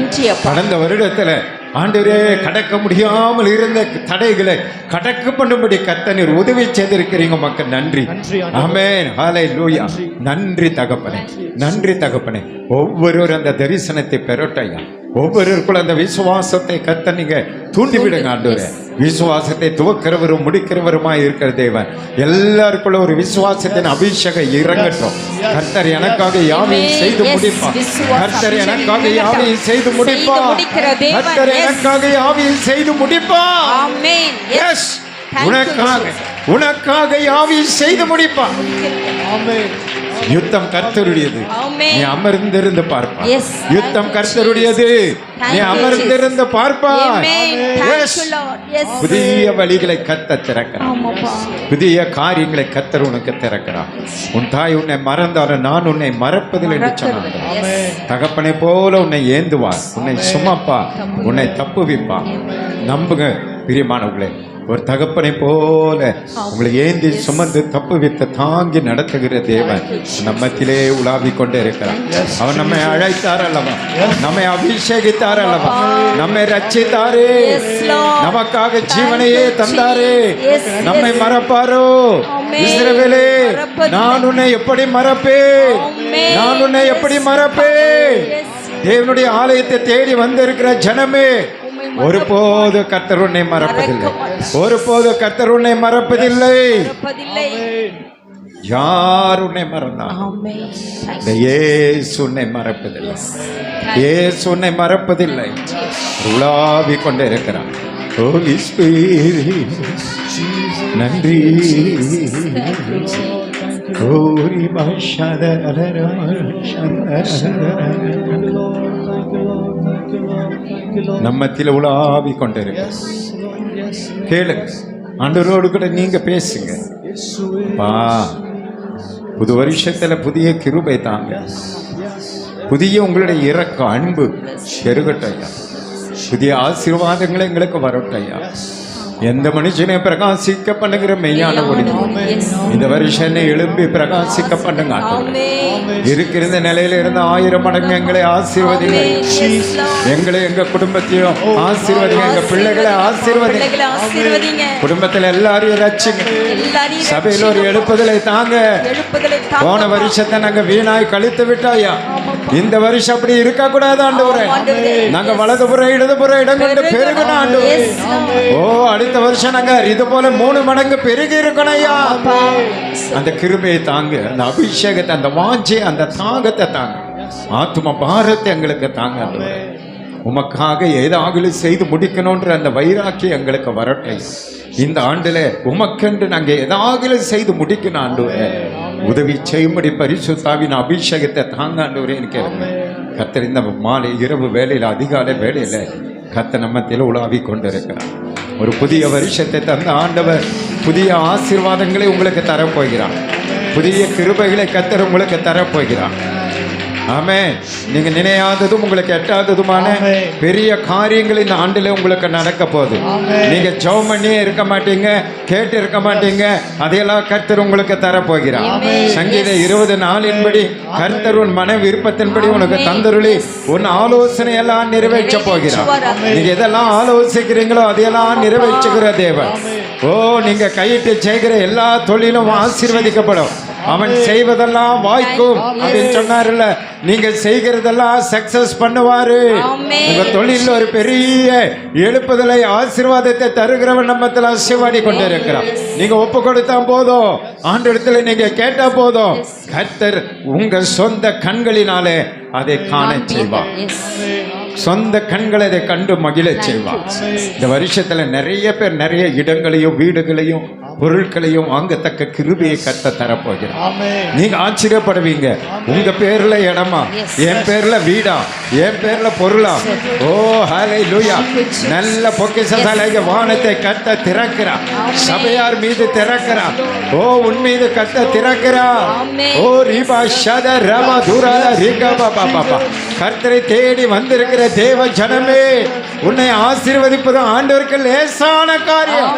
கடந்த வருடத்துல ஆண்டவரே கடக்க முடியாமல் இருந்த தடைகளை கடக்க பண்ணும்படி கர்த்தர் உதவி செய்திருக்கிறீங்க. மக்கள் நன்றி. ஆமென். ஹalleluya. நன்றி தகப்பனே. நன்றி தகப்பனே. ஒவ்வொருவரும் அந்த தரிசனத்தை பெறட்டையா. ஒவ்வொருவருக்குள்ள அந்த விசுவாசத்தை கர்த்தர் நீங்க தூண்டி விடுங்க ஆண்டவரே. விசுவாசத்தை துவக்கிறவரும் முடிக்கிறவருமாய் இருக்கிற தேவன் எல்லாருக்குள்ள ஒரு விசுவாசத்தின் அபிஷேகம் இறங்கட்டும். கர்த்தர் எனக்காக யாவையும் செய்து முடிப்பார். கர்த்தர் எனக்காக யாவையும் செய்து முடிப்பார். கர்த்தர் எனக்காக யாவையும் செய்து முடிப்பார். ஆமென். எஸ். உனக்காக யாவையும் செய்து முடிப்பார். ஆமென். யுத்தம் கர்த்தருடையது. நீ அமர்ந்திருந்து பார்ப்பாய். யுத்தம் கர்த்தருடையது. நீ அமர்ந்திருந்து பார்ப்பாய். புதிய வழிகளை கர்த்தர் திறக்கிறார். புதிய காரியங்களை கர்த்தர் உனக்கு திறக்கிறார். உன் தாய் உன்னை மறந்தாலும் நான் உன்னை மறப்பதில் என்று சொன்னார். தகப்பனை போல உன்னை ஏந்துவார். உன்னை சுமப்பா. உன்னை தப்புவிப்பா. நம்புங்க பிரியமானவர்களே. ஒரு தகப்பனை போல உங்களை ஏந்தி சுமந்து தப்பு வித்து தாங்கி நடத்துகிற தேவன் நம்மத்திலே உலாவிக் கொண்டே இருக்கிறார். அவர் நம்மை அழைத்தார் அல்லவா, நம்மை அபிஷேகித்தார் அல்லவா, நம்மை ரட்சித்தாரே, நமக்காக ஜீவனையே தந்தாரே. நம்மை மறப்பாரோ? இஸ்ரவேலே, நான் உன்னை எப்படி மறப்பேன்? நான் உன்னை எப்படி மறப்பேன்? தேவனுடைய ஆலயத்தை தேடி வந்திருக்கிற ஜனமே, ஒருபோது கர்த்தர் உன்னை மறப்பதில்லை. ஒருபோது கர்த்தர் உன்னை மறப்பதில்லை. யார் உன்னை மறந்தார்? இயேசு உன்னை மறப்பதில்லை. இயேசு உன்னை மறப்பதில்லை. உலாவிக் கொண்டே இருக்கிறார். Holy Spirit, நன்றி. நம்மத்தில் உலாவிக் கொண்டிருக்க கேளுங்க. ஆண்டவரோடு கூட நீங்க பேசுங்க. புது வருஷத்துல புதிய கிருபை தாங்க, புதிய உங்களுடைய இரக்கம் அன்பு பெருகட்டையா, புதிய ஆசீர்வாதங்களை எங்களுக்கு வரட்டையா. எந்த மனுஷனை பிரகாசிக்க பண்ணுகிற மெய்யான ஒளி இந்த வருஷம் எழும்பி பிரகாசிக்க பண்ணுங்க. இருக்கிற நிலையில இருந்து 1000 மடங்கு எங்களை ஆசீர்வதிங்க. எங்களை எங்க குடும்பத்தையும் ஆசீர்வதிங்க. எங்க பிள்ளைகளை ஆசீர்வதிங்க. குடும்பத்தில் எல்லாரையும் ரட்சிங்க. சபையில் ஒரு எழுப்புதலை தாங்க. போன வருஷத்தை நாங்க வீணாய் கழித்து விட்டாயா, இந்த வருஷம் அப்படி இருக்க கூடாது ஆண்டவரே. நாங்க வலதுபுற இடதுபுற இடம் கொண்டு பெருகணும் ஆண்டவரே. ஓ, அடுத்த வருஷம் நாங்க இது போல 3 மடங்கு பெருகி இருக்கணும் ஐயா. அந்த கிருபையை தாங்க, அந்த அபிஷேகத்தை, அந்த வாஞ்சை, அந்த தாகத்தை தாங்க, ஆத்ம பாரத்தை எங்களுக்கு தாங்க ஆண்டவரே. உமக்காக ஏதாவது செய்து முடிக்கணும்ன்ற அந்த வைராக்கியம் எங்களுக்கு வரட்டும். இந்த ஆண்டுல உமக்கென்று நாங்க ஏதாவது செய்து முடிக்கணும் ஆண்டவரே. உதவி செய்யும்படி பரிசுத்தாவின் அபிஷேகத்தை தாங்க ஆண்டவரே. எனக்கு கர்த்தர் இந்த மாலை இரவு வேலையில் அதிகாலை வேலையில கர்த்தர் நம்மத்தில் உலாவிக் கொண்டிருக்கிறார். ஒரு புதிய வருஷத்தை தந்த ஆண்டவர் புதிய ஆசீர்வாதங்களை உங்களுக்கு தரப்போகிறார். புதிய கிருபைகளை கர்த்தர் உங்களுக்கு தரப்போகிறார். ஆமென். நீங்க நினையாததும் உங்களுக்கு எட்டாததுமான பெரிய காரியங்கள் இந்த ஆண்டுல உங்களுக்கு நடக்க போகுது. நீங்க ஜெபம் பண்ணியே இருக்க மாட்டீங்க, கேட்டு இருக்க மாட்டீங்க, அதையெல்லாம் கர்த்தர் உங்களுக்கு தரப்போகிறார். சங்கீத 20:4 கர்த்தர் உன் மன விருப்பத்தின்படி உனக்கு தந்தருளி உன் ஆலோசனை எல்லாம் நிறைவேற்ற போகிறார். நீங்க எதெல்லாம் ஆலோசிக்கிறீங்களோ அதையெல்லாம் நிறைவேற்றுகிற தேவன். ஓ, நீங்க கையிட்டு செய்கிற எல்லா தொழிலும் ஆசீர்வதிக்கப்படும். அவன் செய்வதெல்லாம் வாய்க்கும் அப்படின்னு சொன்னார்ல. நீங்க செய்கிறதெல்லாம் சக்சஸ் பண்ணுவாரு. உங்க தொழில் ஒரு பெரிய எழுப்புதலை ஆசீர்வாதத்தை தருகிறவன் நம்மத்தில் ஆசீர்வாடி கொண்டு இருக்கிறான். நீங்க ஒப்பு கொடுத்தா போதும், ஆண்டவரிடத்துல நீங்க கேட்டா போதும், கர்த்தர் உங்க சொந்த கண்களினாலே அதை காண செய்வார். சொந்த கண்களை அதை கண்டு மகிழ செய்வார். இந்த வருஷத்துல நிறைய பேர் நிறைய இடங்களையும் வீடுகளையும் பொருட்களையும் வாங்கத்தக்க கிருபையை கர்த்தர் தரப்போகிறார். நீங்க ஆச்சரியப்படுவீங்க. உங்க பேர்ல இடமா, என் பேர்ல வீடா, என் பேர்ல பொருளா. ஓ ஹல்லேலூயா. நல்ல பொக்கிஷசாலைக வானத்தை கர்த்தர் திறக்கிறார். சபையார் மீது திறக்கிறார். ஓ, உன் மீது கர்த்தர் திறக்கிறார். ஓ ரிபா ஷத ரமா துரா ரிகா பாபா பாபா. கர்த்தரை தேடி வந்திருக்கிற தேவ ஜனமே, உன்னை ஆசீர்வதிப்பது ஆண்டவருக்கு லேசான காரியம்.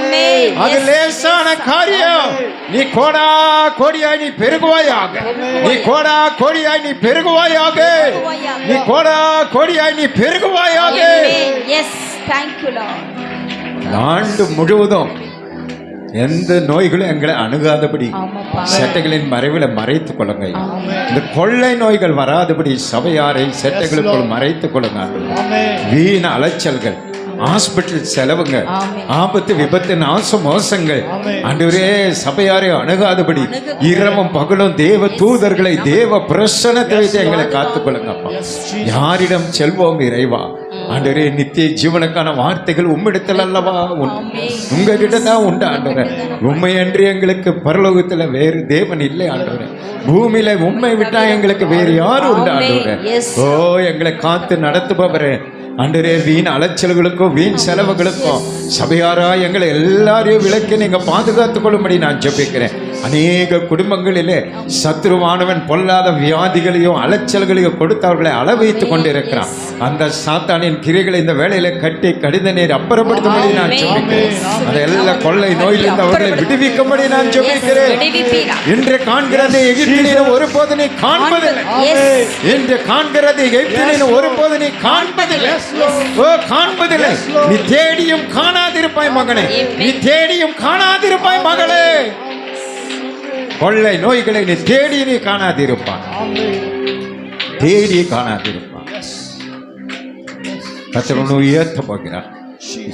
அது லேசான காரியம். நீ கோடா கோடியாய் நீ பெருகுவாயாக. நீ கோடா கோடியாய் நீ பெருகுவாயாக. நீ கோடா கோடியாய் நீ பெருகுவாயாக. ஆண்டு முழுவதும் எந்த நோய்களும் எங்களை அணுகாதபடி செட்டைகளின் மறைவில் மறைத்துக் கொள்ளுங்க. இந்த கொள்ளை நோய்கள் வராதபடி சபையாரை செட்டைகளுக்குள் மறைத்துக் கொள்ளுங்க. வீண அலைச்சல்கள், ஹாஸ்பிட்டல் செலவுங்க, ஆபத்து விபத்து நாச மோசங்கள் ஆண்டவரே சபையாரை அணுகாதபடி இரவும் பகலும் தேவ தூதர்களை தேவ பிரசன்னத்தை வைத்து எங்களை காத்துக்கொள்ளுங்க. யாரிடம் செல்வோம் இறைவா? ஆண்டவரே, நித்திய ஜீவனுக்கான வார்த்தைகள் உம்மிடத்தில் அல்லவா உங்ககிட்ட தான் உண்டு ஆண்டவரே. உண்மையன்றி எங்களுக்கு பரலோகத்துல வேறு தேவன் இல்லை ஆண்டவரே. பூமியில உண்மை விட்டா எங்களுக்கு வேறு யாரும் உண்டு ஆண்டவரே. ஓ, எங்களை காத்து நடத்துபவரே ஆண்டவரே, வீண் அலைச்சல்களுக்கும் வீண் செலவுகளுக்கும் சபையாரா எங்களை எல்லாரையும் விலக்கி நீங்க பாதுகாத்துக் கொள்ளும்படி நான் ஜெபிக்கிறேன். அநேக குடும்பங்களிலே சத்ருவானவன் பொல்லாத வியாதிகளையும் அலைச்சல்களையும் கொடுத்து அவர்களை அளவைத்துக் கொண்டிருக்கிறான். அந்த சாத்தானின் கிரைகளை இந்த வேளையில கட்டி கடித நீர் அப்புறப்படுத்தும்படி நான் ஜெபிக்கிறேன். அந்த எல்லா கொள்ளை நோயிலிருந்து அவர்களை விடுவிக்கும்படி நான் ஜெபிக்கிறேன். இன்று காண்கிறது எகிப்திலே ஒருபோது நீ காண்பதில்லை. இன்று காண்கிறது எகிப்திலே ஒருபோது நீ காண்பதில்லை. ஓ, காண்பதில்லை. நீ தேடியும் காணாதிருப்பாய் மகனே, நீ தேடியும் காணாதிருப்பாய் மகளே. கொள்ளை நோய்களை நீ தேடி நீ காணாதிருப்பான், தேடி காணாதிருப்பான். கர்த்தர் உன்னை உயர்த்த போகிறார்.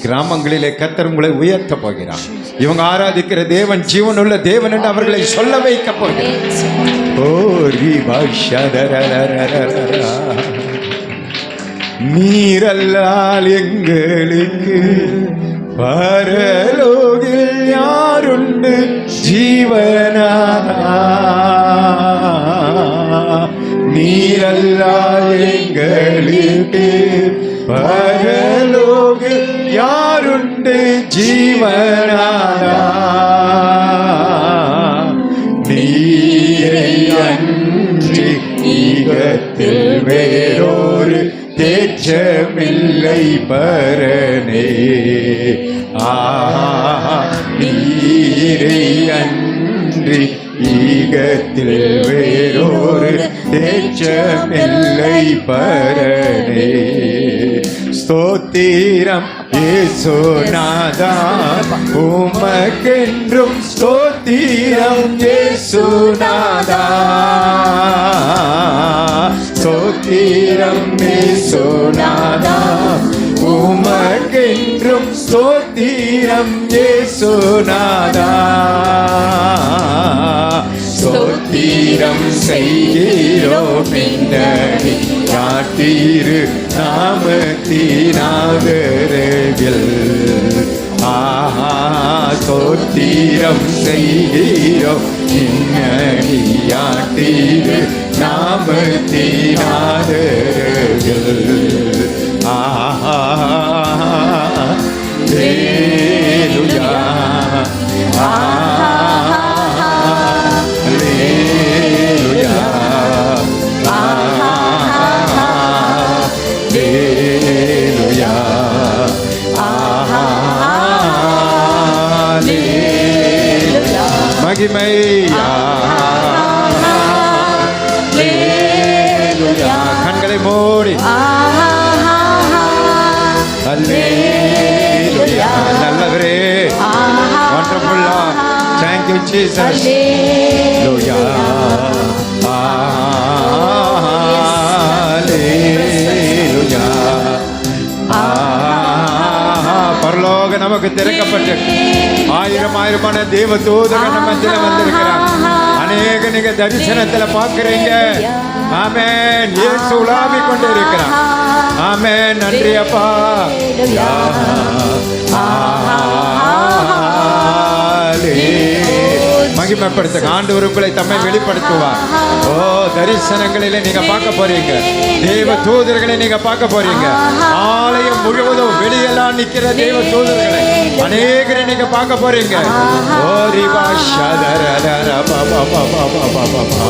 கிராமங்களிலே கர்த்தர் உங்களை உயர்த்த போகிறார். இவங்க ஆராதிக்கிற தேவன் ஜீவனுள்ள தேவன் என்று அவர்களை சொல்ல வைக்க போகிறார். ஓ நீரல்லால் எங்களுக்கு பரலோகில் யாருண்டு ஜீவனாதா, நீரல்லால் எங்களுக்கு பரலோகில் யாருண்டு ஜீவனாதா, நீரை அன்றி ஈகத்தில் வேறொரு தேற்றமில்லை பரனே. நீரை அன்றி ஈகத்தில் வேறொரு தேற்றமில்லை பரனே. ஸ்தோத்திரம் இயேசுநாதா, உமக்கென்றும் ஸ்தோத்திரம் இயேசுநாதா, ஸ்தோத்திரம் இயேசுநாதா, உமக்கென்றும் ஸ்தோத்திரம் இயேசுநாதா, ஸ்தோத்திரம் செய்கிறோம் பின்னணி காட்டீரு நாமத்தினாதரவில். ஸ்தோத்திரம் செய்கிறோம் பின்னணி காட்டீரு நாமத்தினாதரவில். ஹல்லேலூயா, ஹல்லேலூயா, ஹல்லேலூயா, ஹல்லேலூயா. மகிமை கண்களை மூடி அல்லேலூயா. நல்லவரே, wonderful Lord, thank you Jesus. Hallelujah, hallelujah. பரலோக நமக்கு திறக்கப்பட்டு ஆயிரமான தேவ தூதர்கள் நம்ம மத்தியில் வந்திருக்கிறார். அநேக நீங்க தரிசனத்துல பாக்குறீங்க. ஆமென். இயேசு உலாவி கொண்டு இருக்கிறார். ஆமென். நன்றி அப்பா. மகிமைப்படுத்த ஆண்டவருக்குள்ளே தம்மை வெளிப்படுத்துவார். ஓ, தரிசனங்களிலே நீங்க பார்க்க போறீங்க. தேவ தூதர்களை நீங்க பார்க்க போறீங்க. ஆலயம் முழுவதும் வெளியெல்லாம் நிக்கிற தேவ தூதர்களை அநேகரை நீங்க பார்க்க போறீங்க. ஓ ரிவா ஷதரதர பாபா பாபா பாபா பாபா.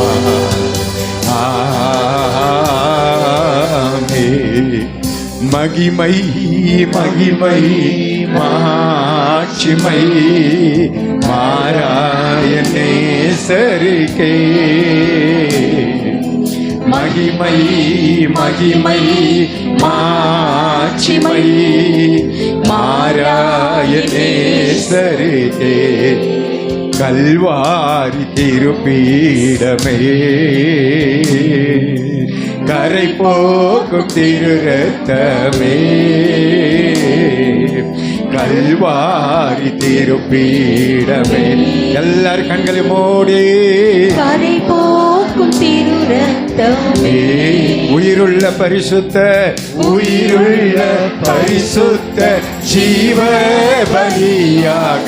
மகிமை மகிமை மாட்சிமை மாராயணே சரிகே. மகிமை மகிமை மாட்சிமை மாராயணே சரிகே. கல்வாரி திருப்பீடமே கரை போக்கும் திரு ரத்தமே. கல்வாரி திருப்பீடமே. எல்லாரும் கண்களை மூடி கரை போக்கும் திரு ரத்தமே. உயிருள்ள பரிசுத்த உயிருள்ள பரிசுத்த ஜீவ பலியாக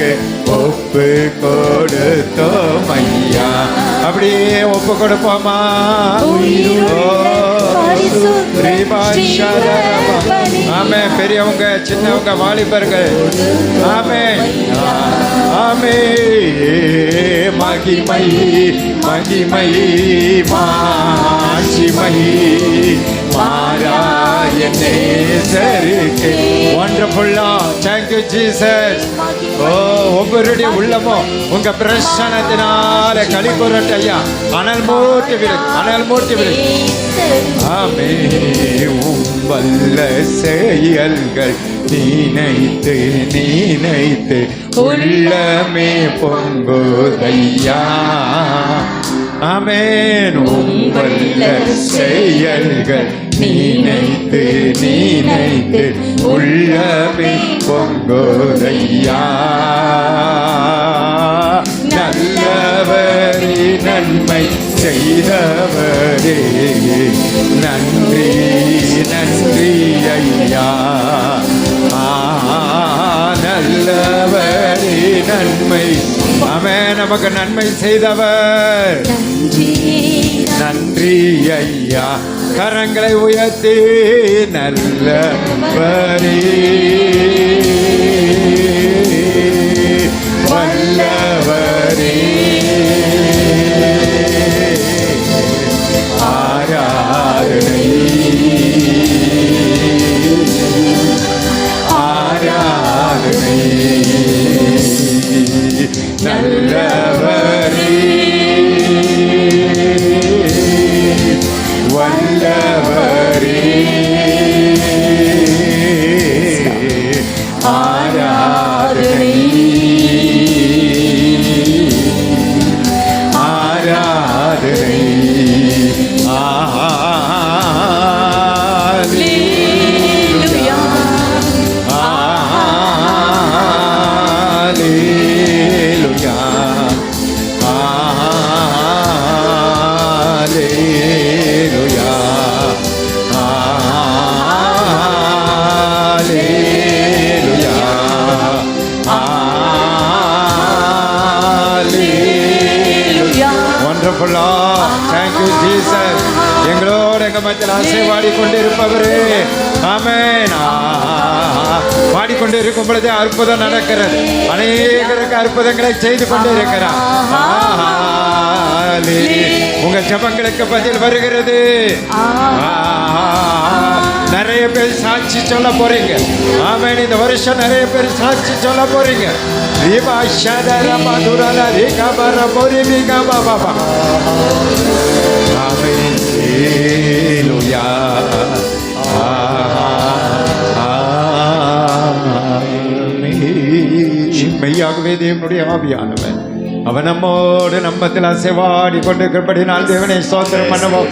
ஒப்பு கொடுத்தோம் ஐயா. அப்படியே ஒப்பு கொடுப்போமா? ஆமே. பெரியவங்க, சின்னவங்க, வாலிபர்கள், ஆமே ஆமே. மகிமை மகிமை மாட்சிமை மாறாய நேசருக்கு. ஒண்டர்ஃபுல்லா. Thank you Jesus. ஓ, ஒவ்வொருடைய உள்ளமும் உங்க பிரசன்னத்தினால களி கூறட்டும் ஐயா. அனல் மூட்டி விடு, அனல் மூட்டி விடு. ஆமே. வல்ல செயல்கள் நினைத்து நினைத்து உள்ளமே பொங்குதையா. ஆமென். வல்ல செயல்கள் நினைத்து நினைத்து உள்ளமே பொங்குதையா. நல்லவரே, நன்மை செய்தவரே, நன்றி நன்றி ஐயா. நல்லவரே, நன்மை. ஆமென். நமக்கு நன்மை செய்தவர், நன்றி ஐயா. கரங்களை உயர்த்தி நல்லவரே, வல்லவரே, ஆராதனை ஆராதனை. நல்லவரே, வல்லவரே, ஆராதனை ஆராதனை. அல்லேலூயா அல்லேலூயா அல்லேலூயா அல்லேலூயா அல்லேலூயா. Wonderful Lord. Thank you Jesus. எங்களோடு எங்க மத்தியில் ஆசீர்வாடி கொண்டு இருப்பவரே. ஆமென். பாடிக்கொண்டு இருக்கும் பொழுதே அற்புதம் நடக்கிறது. அநேகருக்கு அற்புதங்களை செய்து கொண்டு இருக்கிறார். உங்க ஜபங்களுக்கு பதில் வருகிறது. நிறைய பேர் சாட்சி சொல்ல போறீங்க. ஆமென். இந்த வருஷம் நிறைய பேர் சாட்சி சொல்ல போறீங்க. மெய்யாகவே தேவனுடைய ஆவியானவர் அவன் நம்மோடு நம்மத்தில் அசைவாடி கொண்டிருக்கிறபடினால் தேவனை ஸ்தோத்திரம் பண்ணுவோம்.